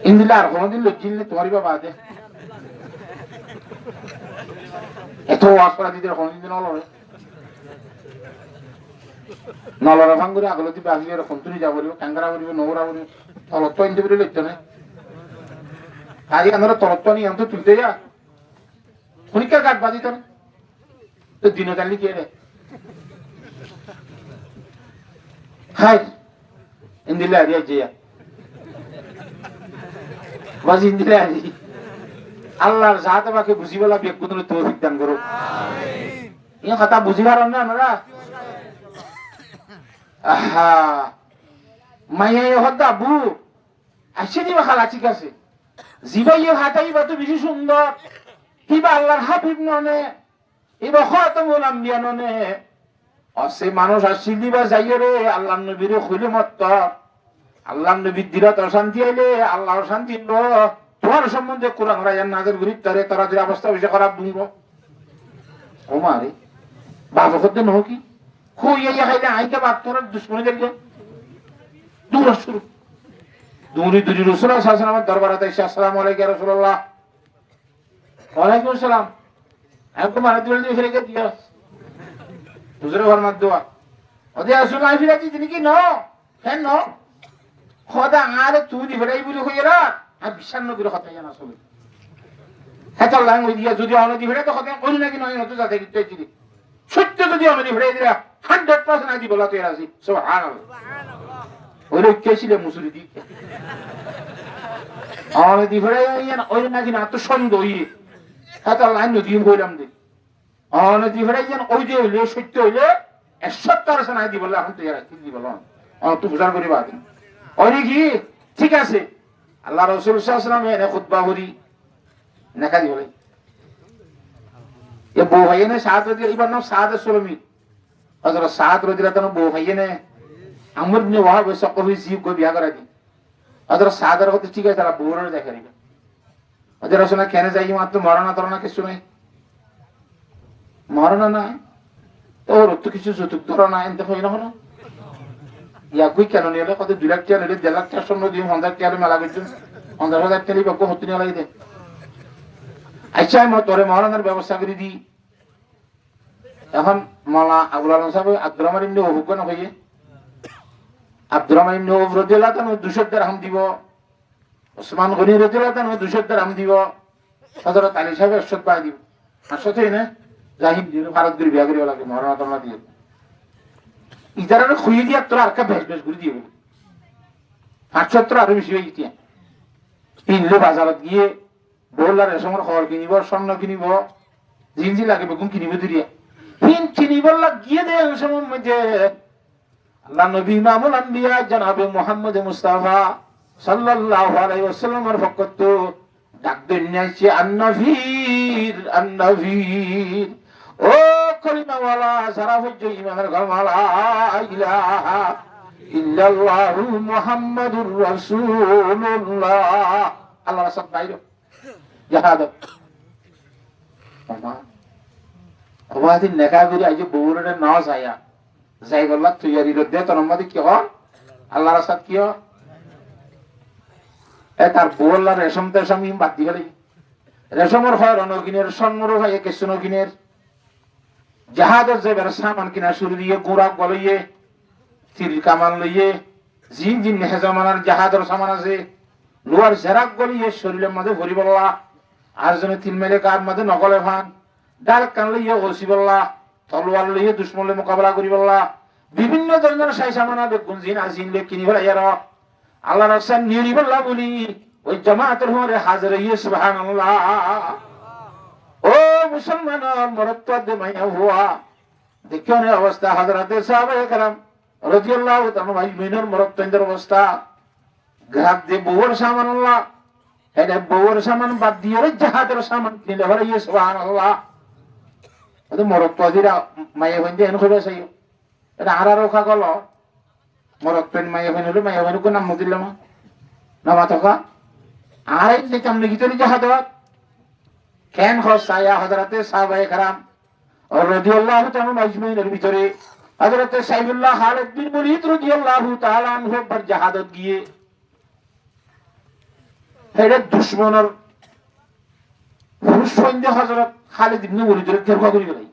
ইন্দিলা আর কোনদিন লজ্জিলে তোমারই বাবা দে এত আসরা দিদের কোনদিন নলরে নলরে ভাঙ্গুরে আগলতি বাহিরে কোনতুরি যাবরিব কাঙ্গরা করিব নোংরা করিব তলত ইন্দি বলে লজ্জা নাই আজ আমরা তলত নি আনতো তুলতে যা খুনিকা গাট বাজিত না তো দিন জানলি কে রে হাই ইন্দিলা আরিয়া জিয়া বাজি ইন্দিলা আরি আল্লাহর জাত আমাকে বুঝিবলা বেকুন তৌফিক দান করো আমিন এই কথা বুঝিবার না আমরা আহা মাইয়া হদা আবু আসে দিবা খালা ঠিক আছে জিবাইয়ে হাতাই বা তো বেশি সুন্দর কিবা আল্লাহর হাবিব ননে এবা খাতামুল আম্বিয়া ননে অসে মানুষ আসিল দিবা যাইও রে আল্লাহর নবীরে খুলে মত আল্লাহর নবীর দিরাত শান্তি আইলে আল্লাহর শান্তি লো তোমার সম্বন্ধে কোরআন রায়ান নাজের গরিব তারে তারা যে অবস্থা বেশি খারাপ দুঙ্গ ও মারে বাবা করতে নহ কি খুইয়া খাইলে আইকা বাদ তোর দুশ্মনী দেখবে দূর শুরু দুরি দুরি রাসূলুল্লাহ সাল্লাল্লাহু আলাইহি ওয়াসাল্লাম দরবারে এসে আসসালামু আলাইকুম ইয়া রাসূলুল্লাহ ওয়ালাইকুম আসসালাম আপনি মারা দিবেন দিয়ে ফিরে দিয়া হুজুরে ফরমাত দোয়া ওদে রাসূলুল্লাহ ফিরে দিতে কি ন কেন ন খোদা আরে তুই দি ফিরাই বলি কইরা আর বিশ্বাস নগরে কথা জানা চলে হেতা লাং হই দিয়া যদি অন দি ফিরে তো কথা কই নাকি নয় নতো যাতে কি দিদি সত্য যদি আমি ফিরে দিরা 100% আদি বলা তো রাজি সুবহানাল্লাহ ওই কে ছিল মুসুরি দি আমাদের দি ফেলে ওই নাকি না তো সন্দেহ ইয়ে হ্যাঁ তার লাইন নদী বললাম দি আমাদের দি ফেলে ওই যে হইলে সত্য হইলে 170 আছে নাই দি বললে এখন তুই কি বললাম তুই বুঝার করি বাদ ওই কি ঠিক আছে আল্লাহ রসুল সাল্লাল্লাহু এনে খুতবা করি নেকা দি বলে এ বউ ভাইয়ে নে সাদ রদি এবার নাম সাদ সুলমি হযরত সাদ রাদিয়াল্লাহু তাআলা বউ ভাইয়ে নে আমর ইবনে ওয়াহাব সাকফি জিব কো বিয়া করা দি হযরত সাদের কথা ঠিক আছে তারা বউরে দেখে নিবে হযরত রাসূল কেন যাই মাত্র মরনা তরনা কিছু নাই মরনা না তোর তো কিছু যতুক তোরা না এনতে হই না হলো ইয়া কই কেন নিলে কত 2 লাখ টাকা নিলে 1.5 লাখ টাকা শূন্য দিয়ে 100 টাকা মেলা করছে 100,000 টাকা লিবা কো হতে নিয়ে লাগি দে আচ্ছা আমি তোরে মরনার ব্যবস্থা করে দি এখন মাওলা আবুল আলম সাহেব আব্দুর রহমান ইবনে ওহব কোন হইয়ে আব্দুর রহমান ইবনে ওহব রাদিয়াল্লাহু তাআলা 200 দিরহাম দিব ওসমান গনি রাদিয়াল্লাহু তাআলা 200 দিরহাম দিব হযরত আলী সাহেব 100 পাই দিব আসলে না জাহিদ দিন ভারত গরি বিয়া করিও লাগে মরনা তোমরা দিয়ে ইজারারে খুই দিয়া তোরা আরকা বেশ বেশ করে দিও 570 আরো বেশি হয়ে গিয়া ইনলে বাজারত গিয়ে বললার এসমর খবর কিনিব স্বর্ণ কিনিব জিনজি লাগে বেগুন কিনিব দিরিয়া হিন কিনিব লাগিয়ে দে এসমর মধ্যে আল্লাহ নবী ইমামুল আম্বিয়া জনাবে মুহাম্মদ মুস্তাফা সাল্লাল্লাহু আলাইহি ওয়াসাল্লামের ফকত ডাক দুনিয়াছে আন্নভীর আন্নভীর ও কলিমাওয়ালা সারা হজ্জ ইমানের গমালা ইলাহা ইল্লাল্লাহু মুহাম্মাদুর রাসূলুল্লাহ আল্লাহ রাসূল বাইরো জাহাদ আমা ওয়াদি নেকাগুরি আজ বউরে না যায় যাই গল্লা তৈরি দে তোর মধ্যে কি হয় আল্লাহ রাসূল কি হয় এ তার বউলার রেশম তেশম ইম বাদ দি গেলি রেশমের হয় রণগিনের স্বর্ণর হয় কেশনগিনের জাহাজের যে সামান কিনা শুরু দিয়ে গোড়া গলইয়ে তীর কামান লইয়ে জিন জিন নেহজামানার জাহাজের সামান আছে লোয়ার জেরাক গলিয়ে শরীরের মধ্যে ভরি বললা আর জনে তিল মেলে কার মধ্যে নকলে ভান ডাল কান লইয়ে ওসি বললা তলোয়ার লইয়ে দুশ্মনের মোকাবেলা করি বললা বিভিন্ন ধরনের সাই সামানা বেগুন জিন আর জিন লে কিনি ফেলা ইয়ার আল্লাহ রাসূল নিয়ে বললা বলি ওই জামাতের হরে হাজির হইয়ে সুবহানাল্লাহ ও মুসলমানের মরত্তদ মাইয়া হুয়া দেখিও না অবস্থা হযরতে সাহাবায়ে کرام রাদিয়াল্লাহু তাআলা আজমাইনের মরত্তদের অবস্থা গ্রাহক দে বউর সামান আল্লাহ এটা বউর সামান বাদ দিয়ে জাহাজের সামান কিনে হরে ইয়ে সুবহানাল্লাহ এটা মরত্তদিরা মাইয়া হইন্দে এন কইরা চাইও এটা আরা রোখা গল মরত্তন মাইয়া হইনলো মাইয়া হইন কো নাম দিলাম না মাতকা আর এই যে কেমনে গিতলি জাহাজ কেন হসায়া হযরতে সাহাবায়ে کرام রাদিয়াল্লাহু তাআলা আজমাইনের ভিতরে হযরতে সাইফুল্লাহ খালিদ বিন ওলীদ রাদিয়াল্লাহু তাআলা আনহু পর জাহাদত গিয়ে হেরে দুশমনের হুসফন্দে হযরত খালিদ বিন ওলীদের কেরবা করি গলাই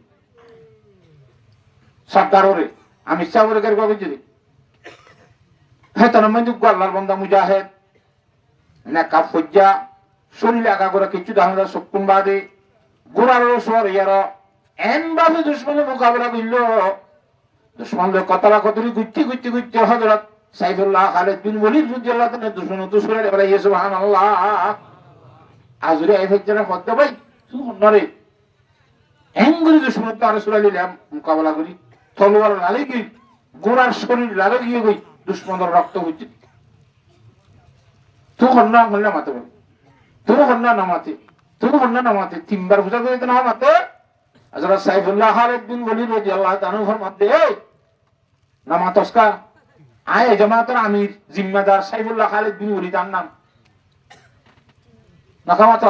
সরদারে আমি চাবরে কেরবা করি দিই হ্যাঁ তার মধ্যে আল্লাহর বান্দা মুজাহিদ না কাফজ্জা শরীর আগা করে কিছু দাহরা সকুন বাদে গোড়ার সর ইয়ার এন ভাবে দুশমনের মোকাবেলা করল দুশমনের কতলা কতরি গুচ্ছি গুচ্ছি গুচ্ছি হযরত সাইফুল্লাহ খালিদ বিন ওলীদ রাদিয়াল্লাহু তাআলা দুশমন তো সুরে বলে ইয়া সুবহানাল্লাহ আজরে এফেক্টরা কত ভাই সুন্দরে এঙ্গুরি দুশমন তো রাসূল আল্লাহ মোকাবেলা করি তলোয়ার লাগি গোড়ার শরীর লাগি গই দুশমনের রক্ত হইছে তো হন্না হল্লা মাতে তুমি হন্না নামাতে তিনবার বুঝা করে না মাতে হযরত সাইফুল্লাহ খালিদ বিন ওলীদ রাদিয়াল্লাহু তাআলা ফরমাতে এই নামাতসকা আয় জামাতের আমির জিম্মাদার সাইফুল্লাহ খালিদ বিন ওলীদ এর নাম নাকামাত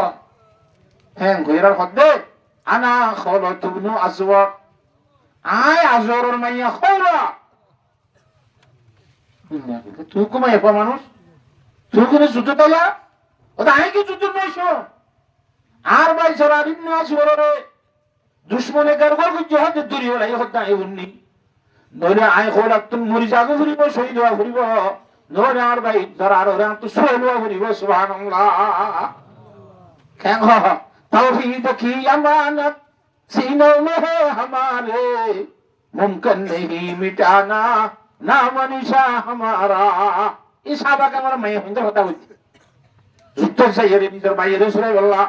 হ্যাঁ গয়রার হদে আনা খালাত ইবনে আসওয়াদ আয় আজরের মাইয়া খাওলা তুই কোমায় পা মানুষ তুই কোন যুদ্ধ তালা ওটা আয় কি যুদ্ধ নয়ছো আর ভাই সারা দিন না আসরে দুশমনে কারগর কি জহাদ দূরি হলাই হদা এ উন্নি নইলে আয় খোলা তুমি মরি যাগো ফুরিব শহীদ হওয়া ফুরিব নইলে আর ভাই ধর আর ওরা তো শহীদ হওয়া ফুরিব সুবহানাল্লাহ কেন তাওহীদ কি আমানত सीनों में है हमारे मुमकिन नहीं मिटाना না মানিশা হামারা। এই সাহাবাকে আমার মাইয়া হিন্দর কথা বলছে যুদ্ধ চাইয়ে নিজের বাইরে সুরাই বললা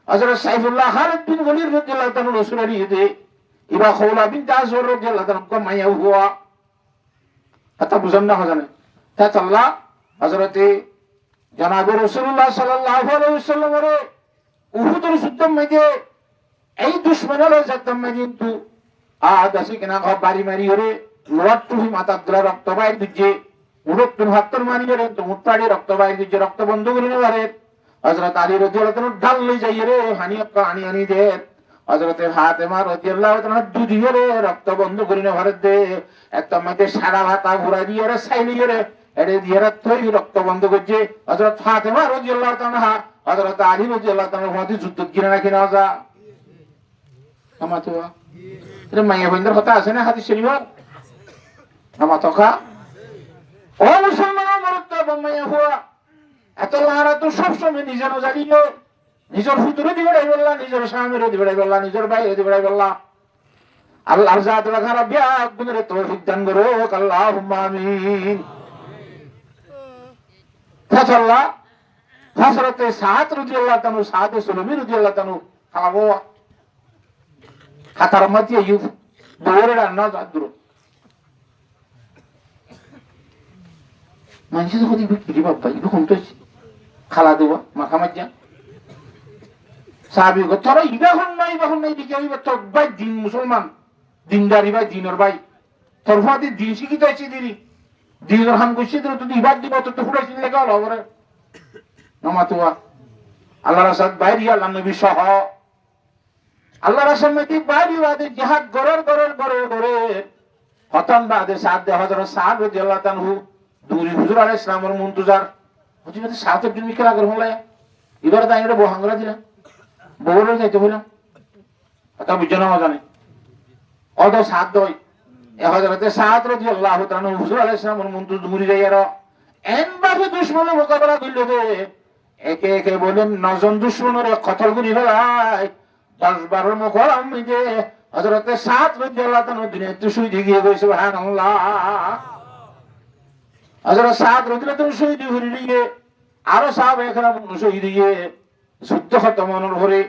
হযরত সাইফুল্লাহ খালিদ বিন ওলীদ রাদিয়াল্লাহু তাআলা রাসূলের ইদে ইবা খৌলা বিনতে আসওয়াদ রাদিয়াল্লাহু তাআলা কো মাইয়া হুয়া কথা বুঝেন না জানে তা আল্লাহ হযরতে জনাবে রাসূলুল্লাহ সাল্লাল্লাহু আলাইহি ওয়াসাল্লামের উহুদের যুদ্ধের মধ্যে এই দুশমনের যুদ্ধের মধ্যে কিন্তু আদাসি কিনা বাড়ি মারি হরে লোয়ার টুহি মাথার দ্বারা রক্ত বাইর দিচ্ছে উড়ক তুমি হাত্তর মারি হরে মুত্তাড়ি রক্ত বাইর দিচ্ছে রক্ত বন্ধ করে নেবারে হযরত আলী রাদিয়াল্লাহু তাআলা ঢাল লই যাই রে হানি হানি দে হযরতে ফাতেমা রাদিয়াল্লাহু তাআলা দুধি হরে রক্ত বন্ধ করে নেবারে দে একটা মধ্যে সারা ভাতা ঘুরা দিয়ে রে সাইলি রে এরে দিয়ে রে তৈ রক্ত বন্ধ করছে হযরত ফাতেমা রাদিয়াল্লাহু তাআলা হযরত আলী রাদিয়াল্লাহু তাআলা মধ্যে যুদ্ধ কিনা না কিনা যা আমাতোয়া এটা মাইয়া বন্ধের কথা আছে না হাদিস শরীফ আমাতোকা ও মুসলমান মরত মাইয়া হুয়া এত লারা তো সব সময় নিজের জানিও নিজের ফুতুরে দিবেড়াই বললা নিজের স্বামীর দিবেড়াই বললা নিজের ভাইয়ের দিবেড়াই বললা আল্লাহর জাত রাখার বিয়াক গুণরে তৌফিক দান করো আল্লাহুম্মা আমিন তাআলা হযরত সাদ রাদিয়াল্লাহু তাআলা সাদ সুলমি রাদিয়াল্লাহু তাআলা খাবো হাতার মধ্যে ইউ বড় রান্না জাদুর মানুষ তো কদি বিক্রি বাবা ইবো কোনটা খালা দেবা মাথা মাজা সাহাবী গো তোরা ইবা হন নাই দিকে ইবা তো ভাই দিন মুসলমান দিনদারি ভাই দিনের ভাই তোর ফাদি দিন শিখিতে আইছি দিরি দিনের হাম কইছি তো তুই ইবাদ দিব তো ফুড়াইছি লাগা হলো করে নমাতুয়া আল্লাহর রাসূল বাইরে আল্লাহ নবী সহ আল্লাহর রাসূল মধ্যে বাইরে ওয়াদে জিহাদ গরর হতন বাদে সাদ দে হযরত সাদ রাদিয়াল্লাহু তাআলা দুরি হুজুর আলাইহিস সালামের মুনতজার হুজুর সাথে দিন মিকরা করে হলে এবার দাইরে বহাঙ্গরা দিলা বড় যাইতে হইলাম কথা বুঝছো না জানে অদ সাদ দই এ হযরত সাদ রাদিয়াল্লাহু তাআলা হুজুর আলাইহিস সালামের মুনতজ দুরি যাইরা এন বাফে দুশমনের মোকাবেলা কইলো দে একে একে বলেন নজন দুশমনের কতল গুনি হলাই 10-12 মোকাম যে হযরত সাদ রাদিয়াল্লাহু তাআলা দিনে তুশুই দিগিয়ে গই সুবহানাল্লাহ হযরত সাদ রাদিয়াল্লাহু তাআলা শহীদ হয়ে গিয়ে আরো সাহাবা একরাম শহীদ হয়ে যুদ্ধ খতম হওয়ার পরে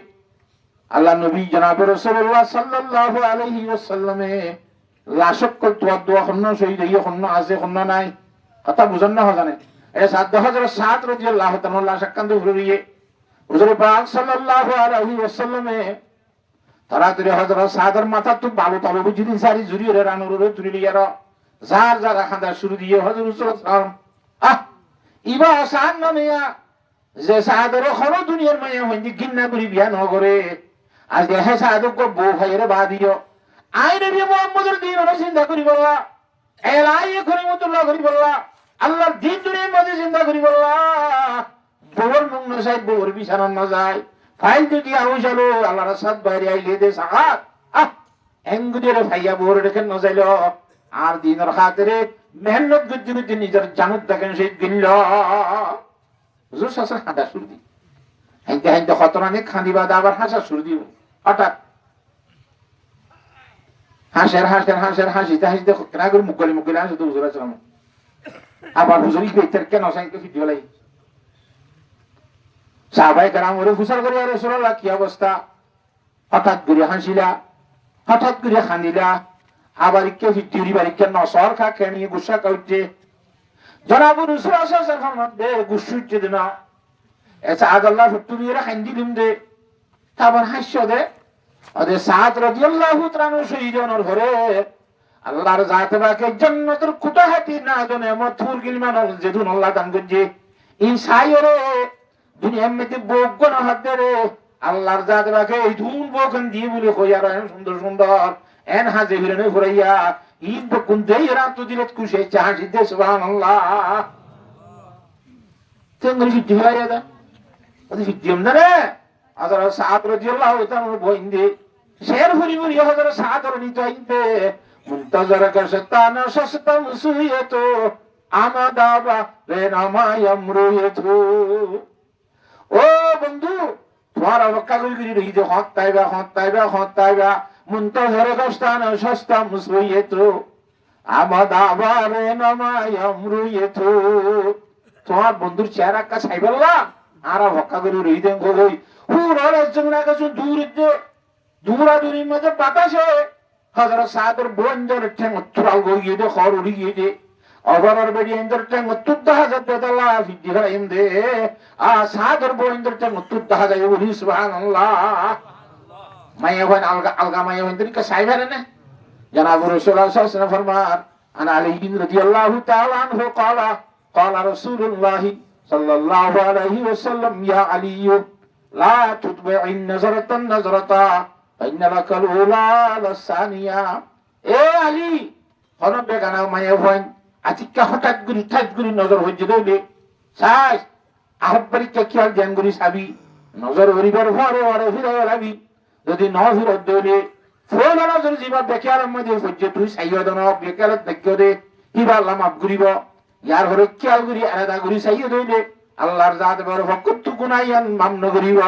আল্লাহ নবী জনাব রাসূলুল্লাহ সাল্লাল্লাহু আলাইহি ওয়াসাল্লামে লাশক তো দোয়া খন্ন শহীদ হয়ে খন্ন আছে খন্ন নাই কথা বুঝন না জানে এটা সাদ হযরত সাদ রাদিয়াল্লাহু তাআলা লাশক কান্দে ঘুরিয়ে হুজুর পাক সাল্লাল্লাহু আলাইহি ওয়াসাল্লামে তাড়াতাড়ি হযরত সাদের মাথা তো ভালো তবে বুঝিনি সারি জুরিয়ে রানুরে তুলি লিয়ার যার যারা খান্দা শুরু দিয়ে হযরত সাল্লাল্লাহু ইবা আসান নামিয়া যে সাদের খরো দুনিয়ার মায়া হইনি গিন্না করি বিয়া ন করে আজ হে সাদক কো বউ ভাইরে বাদিও আই নবী মুহাম্মদের দিন ওরা চিন্তা করি বললা এলাই করিমতুল্লাহ করি বললা আল্লাহর দিন দুনিয়ার মধ্যে চিন্তা করি বললা বউর মুখ না যায় বউর বিছানা না যায় ফাইল যদি আউশালো আল্লাহর সাদ বাইরে আইলে দে সাহাত এঙ্গুদের ভাইয়া বউর রেখে না যাইলো আর দিনের খাতিরে মেহনত করতে নিজের জানত দেখেন সেই দিল হুজুর শাসন হাঁটা শুরু দি হাইতে হাইতে খতরানে খাঁদিবা আবার হাসা শুরু দিব হঠাৎ হাসিতে হাসিতে কেনা করে মুগলি হাসিতে হুজুর আসলাম আবার হুজুর ইবেতের কেন সাইকে ভিডিও লাই সাহাবায়ে কেরাম ওরে ফুসাল করে আর রাসূলুল্লাহ কি অবস্থা হঠাৎ করে হাসিলা হঠাৎ করে খানিলা আবার কে ভিডিওরি বাড়িকে নসর খা কেনিয়ে গুসা কাউতে জনাব রাসূল সাল্লাল্লাহু আলাইহি ওয়াসাল্লাম দে গুসুইতে দিনা এসা আল্লাহ ফুতুরিরা খান্দি দিম দে তারপর হাসিও দে আদে সাদ রাদিয়াল্লাহু তাআলা শহীদ হওয়ার পরে আল্লাহর জাত বাকে জান্নাতের কুতাহাতি না জানে মথুর গিলমান যেদুন আল্লাহ দান করছে ইনসাইরে দুনিয়ার মধ্যে বগ্গ না হাতে রে আল্লাহর জাত বাকে এই ধুন বকন দিয়ে বলে কইয়া রে সুন্দর সুন্দর এন হাজে হিরনে ফুরাইয়া ঈদ বকুন দেই রাত দিলত কুশে চাহি দে সুবহানাল্লাহ তেঙ্গরি ফিটি হইয়া দা ওদি ফিটিম না রে আদার সাদ রাদিয়াল্লাহু তাআলা বইন্দে শের হুরি হুরি হযরত সাদ রাদিয়াল্লাহু আইন্দে মুনতাজার কাশতানা শাসতাম সুইয়াতো আমাদাবা রে নামায় আমরুয়াতু ও বন্ধু তোমার অবকা করি রই দে হত তাইবা মুনতাজার কাশতানা শাসতাম সুইয়াতো আমদ আবারে নামায় আমরুয়েতো তোমার বন্ধুর চেহারা কা ছাইবেলা আর হক্কা করে রই দেন গই হুরার জংনা কাছে দূরাদূরির মধ্যে বাতাসে হাজার সাদর বন্ধর ঠ্যাং তুরাল গিয়ে দে খর উড়ি গিয়ে দে অবরার বেড়ি এন্দর ঠ্যাং তুদ্দা হাজার দেতালা ফিদি হারাইম দে সাদর বন্ধর ঠ্যাং তুদ্দা হাজার উড়ি সুবহানাল্লাহ মায়া হন আলগা আলগা মায়া হন তরিকা সাইবারে না জনাব রাসূলুল্লাহ সাল্লাল্লাহু আলাইহি ওয়াসাল্লাম ফরমান আন আলী রাদিয়াল্লাহু তাআলা আনহু قال رسول الله صلى الله عليه وسلم يا علي لا تتبع النظرة النظرة فإن لك الأولى والثانية এ আলী হন বেগানা মায়া হন আতিকা হঠাৎ করে ঠাট করে নজর হয়ে যেতে সাস আহবারি খেয়াল জ্ঞান করি সাবি নজর হরিবার ভরে ভরে ফিরে লাবি যদি ন ফিরত দৌড়ে ফোন নজর জীবা দেখে আর মধ্যে হচ্ছে তুই সাইয় দন বেকালত দেখে দে ইবা লামাপ ঘুরিব ইয়ার ঘরে খেয়াল করি আলাদা ঘুরি সাইয় দইলে আল্লাহর জাত বড় ভক্ত গুনাইয়ান মামন করিব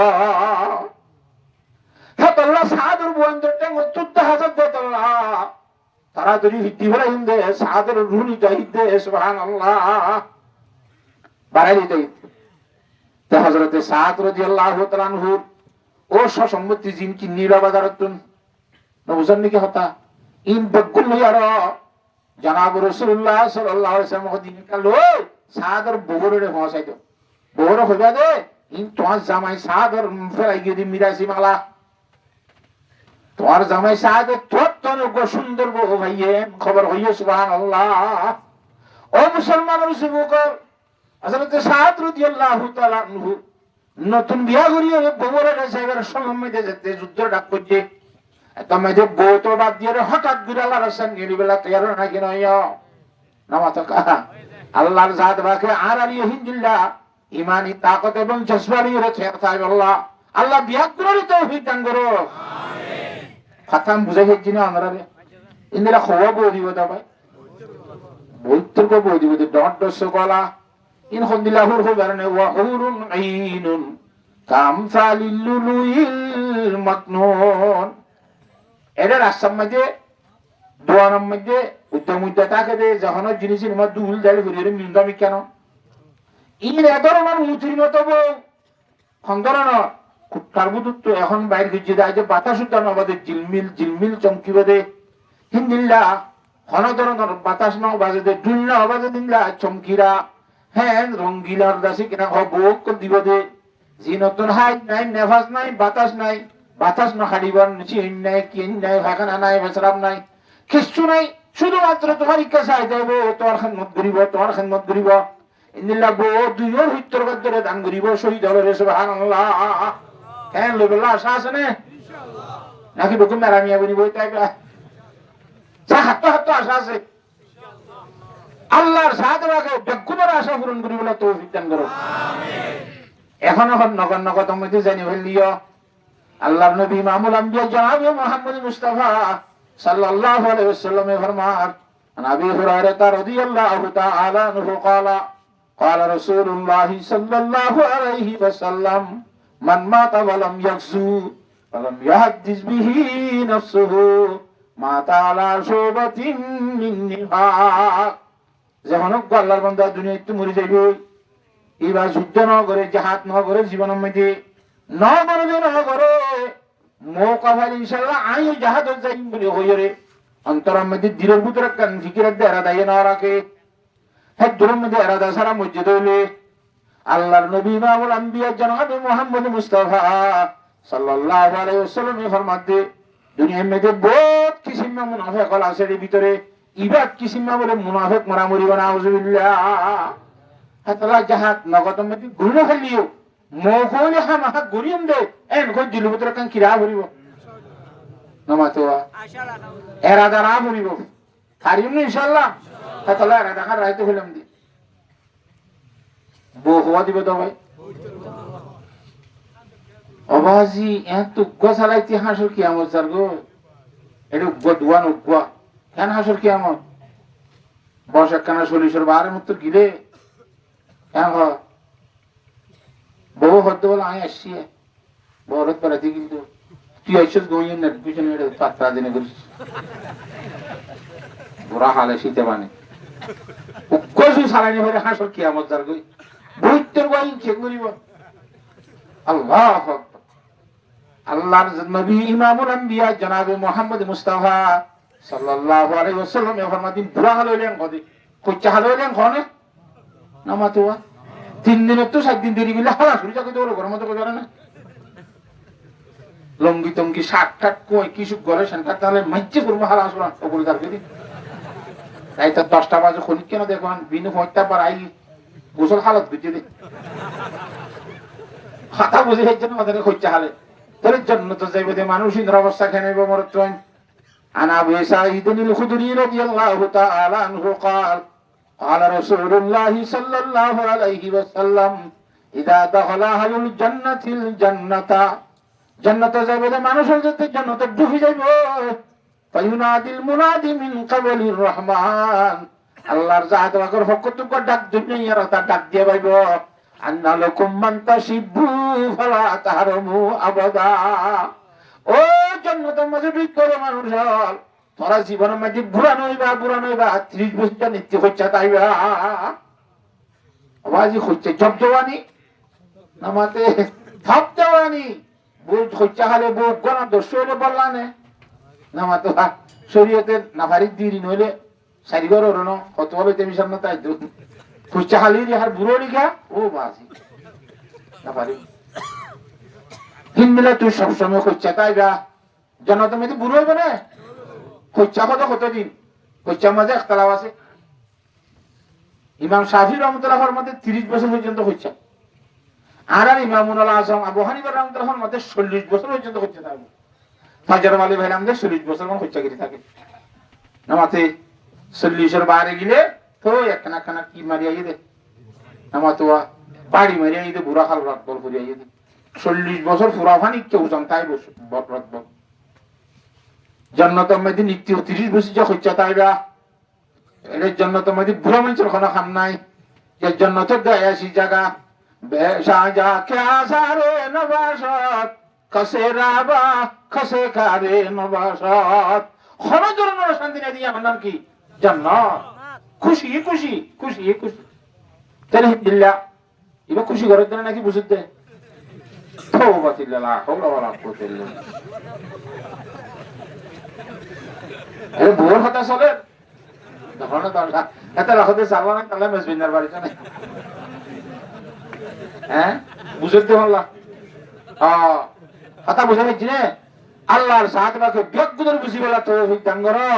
হেতল্লাহ সাদর বন্ধটা মুত্তুদ্দা হাজার দেতল্লাহ তারা ধরি হিদ্দি ভরা হিন্দে সাদর রুনি দাইদে সুবহানাল্লাহ বাড়াই দিতে তে হযরত সাদ রাদিয়াল্লাহু তাআলা আনহু ও সম্মতি জিন কি নীলা বাজারতুন নবুজান নাকি হতা ইন বগুল ইয়ার জনাব রাসূলুল্লাহ সাল্লাল্লাহু আলাইহি ওয়াসাল্লাম দিন কালো সাদর বগরে পৌঁছাইতো বগরে হইবা দে ইন তোমার জামাই সাদর ফেলাই গিয়ে মিরাসি মালা তোমার জামাই সাদর তোর গো সুন্দর বউ ভাইয়ে খবর হইয়ে সুবহানাল্লাহ ও মুসলমানের যুবকর হযরত সাদ রাদিয়াল্লাহু তাআলা আনহু নতুন বিয়া করিয়ে বগরে সাহেবের সম্মতিতে যেতে যুদ্ধ ডাক করছে তুমি যে বউ তো বাদ দিয়ে হঠাৎ করে আল্লাহর রাসূল নিরিবেলা তৈয়ার নাকি নয় নামাত কাহা আল্লাহর জাত বাকে আর আলী হিন্দিল্লাহ ইমানি তাকত এবং জজবানি রয়েছে আল্লাহ আল্লাহ বিয়া করে তৌফিক দান করো আমিন খতম বুঝাই হেজি না আমরা রে ইন্দিরা খোয়া বউ দিব দা ভাই বইতর কো বউ দিব ডট দশ কলা ইন খন্দিল্লাহুর খবরনে ওয়া হুরুন আইনুন কামসালিল লুলুইল মাকনুন এর রাস্তার মধ্যে দোয়ানোর মধ্যে উদ্যম থাকে যে যখন জিনিসের মধ্যে উল জালি ঘুরিয়ে মিন্দামি কেন ইন এদর আমার মুচির মতো বউ খন্দরন কুট্টার বুধুর তো এখন বাইর গিয়ে যায় যে বাতাস উদ্যান আমাদের জিলমিল জিলমিল চমকি বাদে হিন্দিল্লা হন ধরনের বাতাস ন বাজে দে ডুল না বাজে দিনলা চমকিরা হ্যাঁ রঙ্গিলার দাসী কিনা বউ দিব দে যে নতুন হাইট নাই নেভাস নাই বাতাস নাই বাতাস না হারিবার চিন নাই কিন নাই ভাগানা নাই বেসরাম নাই কিচ্ছু নাই শুধুমাত্র তোমার ইচ্ছা চাই দেব তোমার খেদমত করিব তোমার খেদমত করিব ইন্দিল্লাহ বউ দুইয়ের ভিতর গদ্দরে দান করিব শহীদ হলে সুবহানাল্লাহ কেন লইবলা আশা আছে না ইনশাআল্লাহ নাকি বকুম মেরামিয়া বনিব তাই যা হাত হাত আশা আছে ইনশাআল্লাহ আল্লাহর সাথে রাখে বেকুমের আশা পূরণ করিবলা তৌফিক দান করো আমিন এখন নগর নগর তুমি জানি হইলিও আল্লাহর নবী ইমামুল আম্বিয়া জনাব মুহাম্মদ মুস্তাফা সাল্লাল্লাহু আলাইহি ওয়াসাল্লাম ফরমান নবী হুরায়রা রাদিয়াল্লাহু তাআলা আনহু قال قال رسول الله صلى الله عليه وسلم من مات ولم يغزو ولم يحدث به نفسه مات على شعبة من نفاق যখন আল্লাহর বান্দা দুনিয়াতে মরে যাবে এবার যুদ্ধ না করে জিহাদ না করে জীবনের মধ্যে না করবে না করে মৌকা ভাই ইনশাআল্লাহ আইও জাহাজ যাই বলে হইরে রে অন্তরের মধ্যে দিলের ভিতরে কান ফিকিরের দ্বারা দায় না রাখে হ্যাঁ দূরের মধ্যে এরাদা সারা মসজিদ হইলে আল্লাহর নবী ইমামুল আম্বিয়া জনাব মুহাম্মদ মুস্তাফা সাল্লাল্লাহু আলাইহি ওয়াসাল্লাম ফরমাতে দুনিয়ার মধ্যে বহুত কিসিম মুনাফিক আছে এর ভিতরে ইবাদ কিসিম বলে মুনাফিক মারামারি বানা আউযুবিল্লাহ হাতলা জাহাদ নগদ মধ্যে ঘুরে ফেলিও মোহলে হামা গরিম দে এন কো দিলু ভিতরে কান কিরা ভরিব নমাতোয়া এরাদা না ভরিব হারিম ইনশাআল্লাহ তাহলে এরাদা কার রাইতে হলাম দি বো হওয়া দিবে তো ভাই অবাজি এত গোসালাইতি হাসর কিয়ামত স্যার গো এটু গদওয়ান উগবা কেন হাসর কিয়ামত বর্ষা কানা সলিশর বারে মত গিলে কেন বহু হতে বলে আমি আসছি বরত বেড়াতে কিন্তু তুই আইসস গইন না পিছনে পাত্রা দিনে করিস বুড়া হালে শীতে মানে কচু সালানি হলে হাসর কিয়ামত যার গই বইতের বাইন চেক করিব আল্লাহ আকবার। আল্লাহর নবী ইমামুল আম্বিয়া জনাবে মুহাম্মদ মুস্তাফা সাল্লাল্লাহু আলাইহি ওয়াসাল্লাম ফরমাতেন বুড়া হালে হইলেন কদি কচ্চা হালে হইলেন কোনে নামাতুয়া 3 দিন তো 7 দিন দেরি গেলে হালা শুরু যাকে তোর গরম তো করে না লঙ্গি টঙ্গি শাক টাক কই কিছু গলে শানটা তাহলে মাইচ্ছে পুরো হালা আসরা ওগুলো দাঁড় দিদি তাই তো 10টা বাজে খনিক কেন দেখুন বিনু হইতা পার আই গোসল হালত বুঝে দে খাতা বুঝে হইছে না আমাদের কচ্চা হালে তোর জন্য তো যাইবে যে মানুষ ইন্দ্র অবস্থা খেয়ে নেবে মরত্রন আনা আবু সাঈদ আল-খুদরি রাদিয়াল্লাহু তাআলা আনহু قال قال رسول الله صلى الله عليه وسلم اذا دخل اهل الجنه الجنه جنت যাইবে যে মানুষ যেতে জান্নাতে ঢুকে যাইবে ফায়ুনাদিল মুনাদি মিন ক্বাবলির রহমান আল্লাহর জাত ওয়াকর ফকতুক ডাক দুনিয়ার তা ডাক দিয়ে পাইবো আন্না লাকুম মান তাশিবু ফালা তাহরমু আবাদা ও জান্নাতের মাঝে ঢুকে মানুষ তোরা জীবনের মাঝে বুড়া নইবা 30 বছর নিত্য হচ্ছে তাইবা আওয়াজি হচ্ছে জব জওয়ানি নামাতে থাপ জওয়ানি বউ হচ্ছে হালে বউ কোন দোষ হইলে বললানে নামাতে শরীয়তের নাফারি দিরি নইলে সারিগর ওরনো কত বলে তেমি সামনে তাই হচ্ছে হালি হার বুড়ো লিখা ও বাজি নাফারি হিন্দিলে তুই সবসময় হচ্ছে তাইবা জান্নাতের মধ্যে বুড়ো হইবে না কচ্চা কতদিন কচ্চার মাঝে একতলাও আছে ইমাম শাফি রহমতুল্লাহর মধ্যে 30 বছর পর্যন্ত কচ্চা আর ইমামুল আজম আবু হানিফা রহমতুল্লাহর মধ্যে 40 বছর পর্যন্ত কচ্চা থাকে ফাজার আলী ভাই আমাদের 40 বছর মান কচ্চা গিরি থাকে নামাতে 40 এর বাইরে গেলে তো একখানা খানা কি মারিয়া দে নামাতোয়া বাড়ি মারিয়া দে বুড়া খাল রাত বল করিয়া দে 40 বছর পুরা ফানি কেউ জানতাই বসে বট জান্নাতের মধ্যে নিত্য 30 বছর যা হচ্ছে তাইবা এর জান্নাতের মধ্যে বুড়া মানুষের কোনো খাম নাই যে জান্নাতের গায়াসি জায়গা বেশাজা কাসারে নবাসত কসে রাবা কসে কারে নবাসত কোন ধরনের শান্তি না দিয়া নাম কি জান্নাত খুশি খুশি খুশি খুশি তালহামদুলিল্লাহ ইবা খুশি করে দেন নাকি বুঝতে তওবা তিল্লাহ হাওলা ওয়ালা কুওয়াতা ইল্লা আরে বড় কথা চলে তখন তো এটা রাখতে চালবা না তাহলে মেজবিনার বাড়িতে না হ্যাঁ বুঝতে হল্লা কথা বুঝে নিচ্ছি না আল্লাহর সাথ বাকে ব্যক্তিদের বুঝি বলা তৌফিক দান করো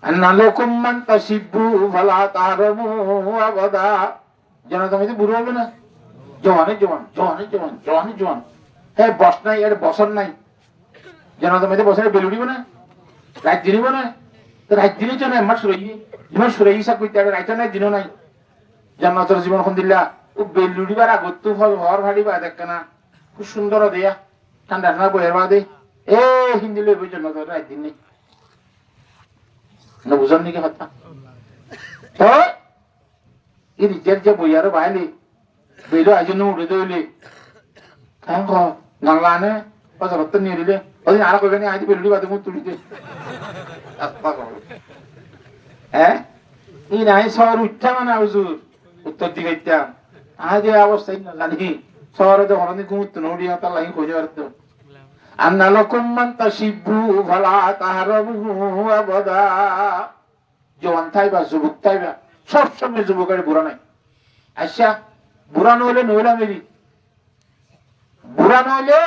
আন্না লাকুম মান তাশিবু ফালা তাহরমু আবাদা যেন তুমি বুড়ো হবে না জওয়ান হ্যাঁ বস নাই এর বসন নাই যেন তুমি বসে বেলুড়িব না রাত দিনিব না রাত দিনই তো না আমার সুরাই হিসাব করতে হবে রাইত নাই দিনও নাই জান্নাতের জীবন খন দিলা ও বেলুড়িবার আগত তো ঘর ভাড়িবা দেখ না খুব সুন্দর দেয়া ঠান্ডা ঠান্ডা বইয়ের বাদে এ হিন্দি লইব জান্নাতের রাত দিন নেই না বুঝান নাকি কথা তো এই রিজের যে বইয়ারও বাইলি বেলো আইজন্য উঠে দইলে হ্যাঁ গাংলানে পাঁচা ভত্তর নিয়ে দিলে ওদিন আর কইবে না আজ বেলুড়ি বাদে মুখ তুলিতে হ্যাঁ ই নাই শহর উঠা মানে হুজুর উত্তর দিকে ইত্যাম আজ এই অবস্থায় না জানি শহরে তো হরনি ঘুমুত নড়িয়া তার লাইন খোঁজে পারতো আন্না লাকুম মান তাশিবু ফালা তাহরমু আবাদা জওয়ান থাইবা যুবক থাইবা সব সময় যুবকের বুড়া নাই আচ্ছা বুড়া নইলে নইলা মেরি বুড়া নইলে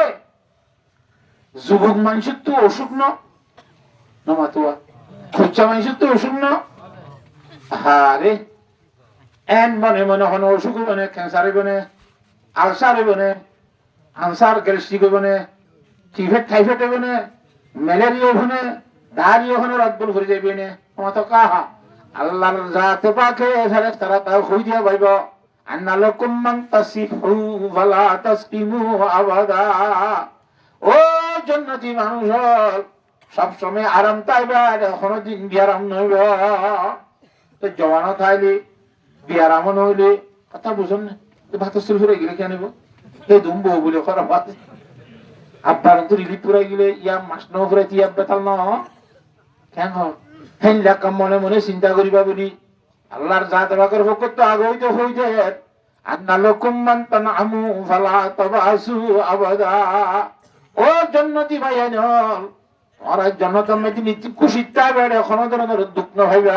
যুবক মানুষের তো অসুখ নমাতুয়া খুচা মানুষের তো অসুখ ন হারে এন মনে মনে হন অসুখ বনে ক্যান্সার বনে আলসার বনে আনসার গ্যাস্ট্রিক বনে টাইফয়েড বনে ম্যালেরিয়া বনে ডায়রিয়া বনে রাতবল ঘুরে যাইবে নে তো কাহা আল্লাহর জাতে পাকে ফেরেশতারা তাও কই দিয়া বাইব আন্না লাকুম মান তাসিফু ফালা তাসকিমু আবাদা ও জান্নাতি মানুষ সব সময় আরাম তাইবা কোনদিন বিয়ারাম নইব তো জওয়ানো থাইলে বিয়ারাম নইলে কথা বুঝুন না ভাত সুরফুরে গেলে কেন নেব এই দুম বউ বলে করা ভাত আব্বার তো রিলিফ পুরাই গেলে ইয়া মাস ন ফুরাইতে আব্বা তাল ন কেন হেনলাকা মনে মনে চিন্তা করিবা বলি আল্লাহর জাত বাকের পক্ষ তো আগে হইতে হই যে আন্না লাকুম মান তানআমু ফালা তাবাসু আবাদা। ও জান্নাতি ভাইয়ান ওরা জান্নাত মধ্যে নিত্য খুশি তাবেড়ে কোনো ধরনের দুঃখ না হইবা,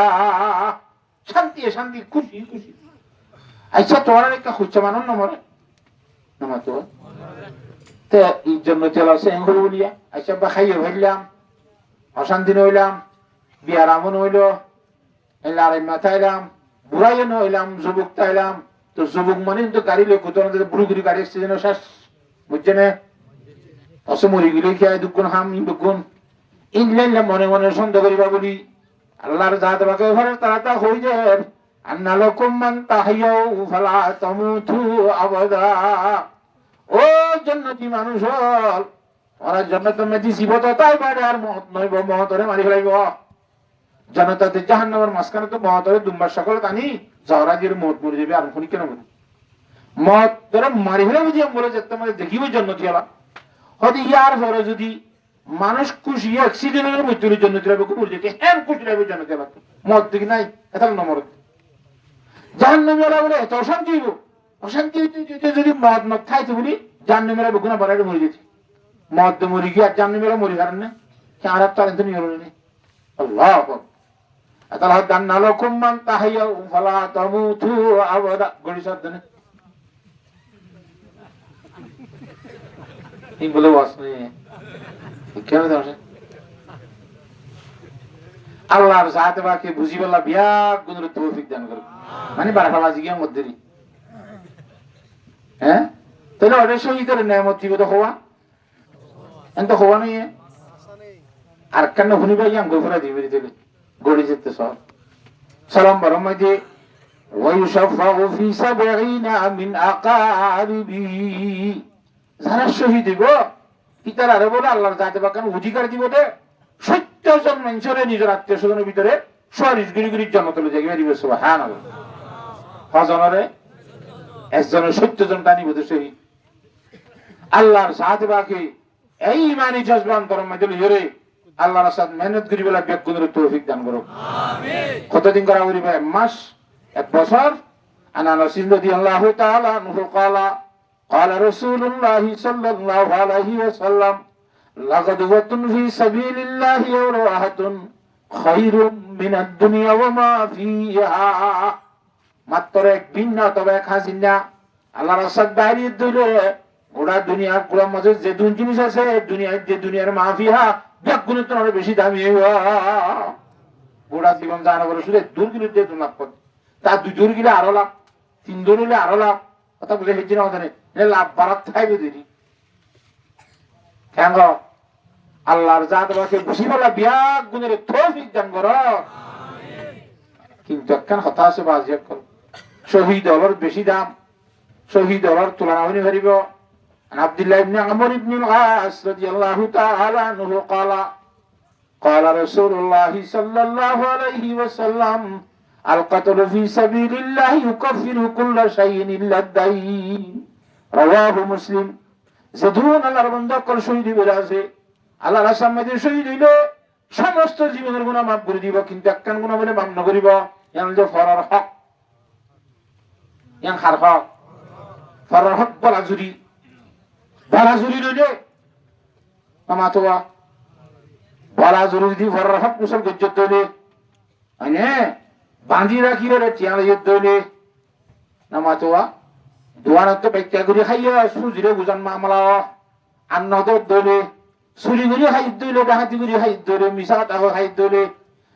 শান্তি শান্তি খুশি খুশি। আচ্ছা তোরা একটা খুঁজছে মানুষ না মরে না তো তে এই জন্য চলা সে বলিয়া আচ্ছা বা খাইয়ে ভাইলাম অশান্তি নইলাম বিয়ার আমন হইল লাড়াই মাথাইলাম বুড়াই নইলাম যুবক তাইলাম। তো যুবক মানে তো গাড়ি লোক বুড়ি বুড়ি গাড়ি এসছে যেন শেষ বুঝছে না অসে মরি গেলে খেয়ে দুগুণ হাম দুগুণ ইংল্যান্ড মনে মনে সন্দেহ করিবা বলি আল্লাহর জাত বাকে ঘরে তারা তা হই যে আন্না লাকুম মান তাহিয়াউ ফালা তামুতু আবাদা। ও জান্নাতি মানুষ হল ওরা জান্নাতের মধ্যে জীবত তাই বাড়ে আর মহৎ নইব মহতরে মারি ফেলাইব। জান্নাতে জাহান্নামের মাঝখানে তো মহতরে দুম্বার সকল টানি জাওরাজির মহৎ মরে যাবে আর কোন কেন বলি মহৎ ধরে মারি ফেলে বুঝি বলে যেতে মানে দেখিব জান্নাতি হলা হয়তো ইয়ার পরে যদি মানুষ খুশি অ্যাক্সিডেন্টের মৃত্যুর জন্য খুব যেতে হ্যাঁ খুশি লাগবে জান্নাতি হলা মদ দিকে নাই এটা নম্বর জাহান্নামী হলা বলে এত অশান্তি হইব অশান্তি যদি মদ মদ খাইছে বলি জাহান্নামীরা বেগুনা বাড়াইতে মরে গেছে মদ মরি গিয়ে আর জাহান্নামীরা মরি কারণ না আর তার তো নিয়ম নেই আল্লাহ তাহলে আন্না লাকুম মান তাহিয়াউ ফালা তামুতু আবাদা গড়ি শব্দ না এই বলে আসলে কেন দরকার আল্লাহর জাত বাকে বুঝিবালা বিয়া গুণের তৌফিক দান করুন মানে বারফাবাজি গিয়ে মধ্যে হ্যাঁ তাহলে ওটা শহীদের নেয়ামত দিব তো হওয়া এত হওয়া নেই আর কেন শুনিবা ইয়াম গোফরা দিবি দিলে গড়ি যেতে সব সালাম বারম মধ্যে ওয়ায়ুশাফাউ ফি সাবঈনা মিন আকারিবি যারা শহীদ দিব পিতার আরে বলে আল্লাহর জাতে বাকান অধিকার দিব দে 70 জন মানুষের নিজের আত্মীয় স্বজনের ভিতরে 40 গিরি গিরি জন্ম তুলে যাবে দিবে সুবহানাল্লাহ হজনরে একজনের 70 জন টানিব দে শহীদ আল্লাহর জাতে বাকে এই ইমানি জজবান তোর মধ্যে লইরে আল্লাহর সাথে মেহনত করি বলা বেগুনের তৌফিক দান করো আমিন। কতদিন করা করি ভাই মাস এক বছর আনা নাসিল রাদিয়াল্লাহু তাআলা আনহু قال قال رسول الله صلى الله عليه وسلم لغدوة في سبيل الله وراحة خير من الدنيا وما فيها। মাত্র এক ভিন্ন তবে এক হাসিনা আল্লাহর সাথে বাইরে দিলে গোটা দুনিয়ার পুরো মাঝে যে দুই জিনিস আছে দুনিয়ার যে দুনিয়ার মাফিয়া বেগুনের তো আরো বেশি দামি গোটা জীবন জানা বলে শুধু দূর গিলে দিয়ে লাভ করে তার 2 দূর গিলে আরো লাভ 3 দূর হলে আরো লাভ কথা বুঝে হেঁচি না ওখানে লাভ বাড়াত থাকবে দেরি কেন আল্লাহর জাত বাকে বুঝি বলা বিয়া গুণের তৌফিক দান করো কিন্তু একখান কথা আছে বাজিয়া করো শহীদ হলর বেশি দাম শহীদ হলর তুলনা হইনি পারিব। عبد الله بن عمرو بن العاص رضي الله تعالى عنه قال رسول الله صلى الله عليه وسلم القتل في سبيل الله يكفر كل شيء إلا الدين رواه مسلم। যদুন আল্লাহর বান্দা কল শহীদ বেরাছে আল্লাহর সামনে শহীদ হইল সমস্ত জীবনের গুনাহ মাফ করে দিব কিন্তু একখান গুনাহ বলে মাফ না করিব ইয়ান যে ফরার হক ইয়ান হার হক ফরার হক বলা জুরি বলা জুরি রইলে মামাতোয়া বলা জুরি দি ফরার হক মুসল গজ্জত দইলে আইনে বাঁধি রাখি রে টিয়া ইয়ত দইলে নামাতোয়া দোয়ানত ব্যক্তি করে খাইয়া সুজিরে বুজান মামলা আন্ন দইলে চুরি করে খাই দইলে ডাহাতি করে খাই দইলে মিছা কথা খাই দইলে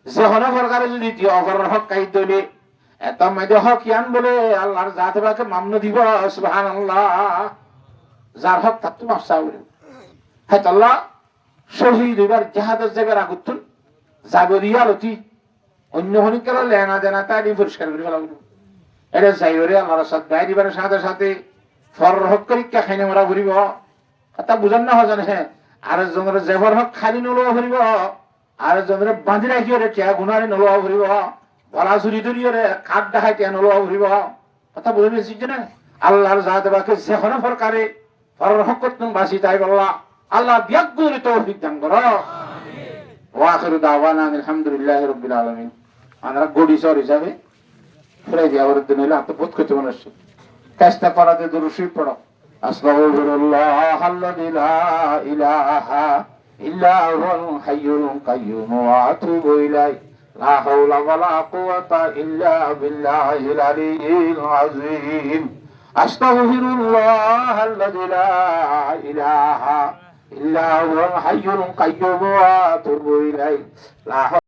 যেহনে সরকারে যদি দিয়ে অপরার হক খাই দইলে এত মাইদে হক ইয়ান বলে আল্লাহর জাত বাকে মামন দিব সুবহানাল্লাহ যার হক তার তো মাফসা বলে হ্যাঁ আল্লাহ শহীদ এবার জাহাদের জায়গার আগুতুন জাগরিয়া লতি অন্য হনিকার লেনা দেনা তাই পরিষ্কার করে ফেলা বলুন এটা যাইরে আল্লাহর সাথে বাইরিবার সাথে সাথে ফর হক করিকা খাইনে মরা ঘুরিব তা বুঝান না হজান হ্যাঁ আর জনের জেভর হক খালি নলোয়া ঘুরিব আর জনের বাঁধি রাখিও রে টিয়া গুনারে নলোয়া ঘুরিব বলা চুরি ধরিও রে খাট দেখাই টিয়া নলোয়া ঘুরিব কথা বুঝে নিয়েছি না আল্লাহর জাত বাকে যেখানে ফরকারে ফর হক করতেন বাসি তাই বললা আল্লাহ বিয়াগুরি তৌফিক দান করো ওয়া আখিরু দাওয়ানা আলহামদুলিল্লাহি রাব্বিল আলামিন। আমরা গডি সর হিসাবে ফিরে দিয়া ওর দিন হইলে বোধ করতে মনে হচ্ছে কাজটা পারাতে দুরুশি পড়ো। আস্তাগফিরুল্লাহ আল্লাযী লা ইলাহা ইল্লা হুয়াল হাইয়ুল কাইয়্যুম ওয়া আতুবু ইলাইহি লা হাওলা ওয়ালা কুওয়াতা ইল্লা বিল্লাহিল আলিয়্যিল আযীম। আস্তাগফিরুল্লাহ আল্লাযী লা ইলাহা ইল্লা হুয়াল হাইয়ুল কাইয়্যুম ওয়া আতুবু ইলাইহি লা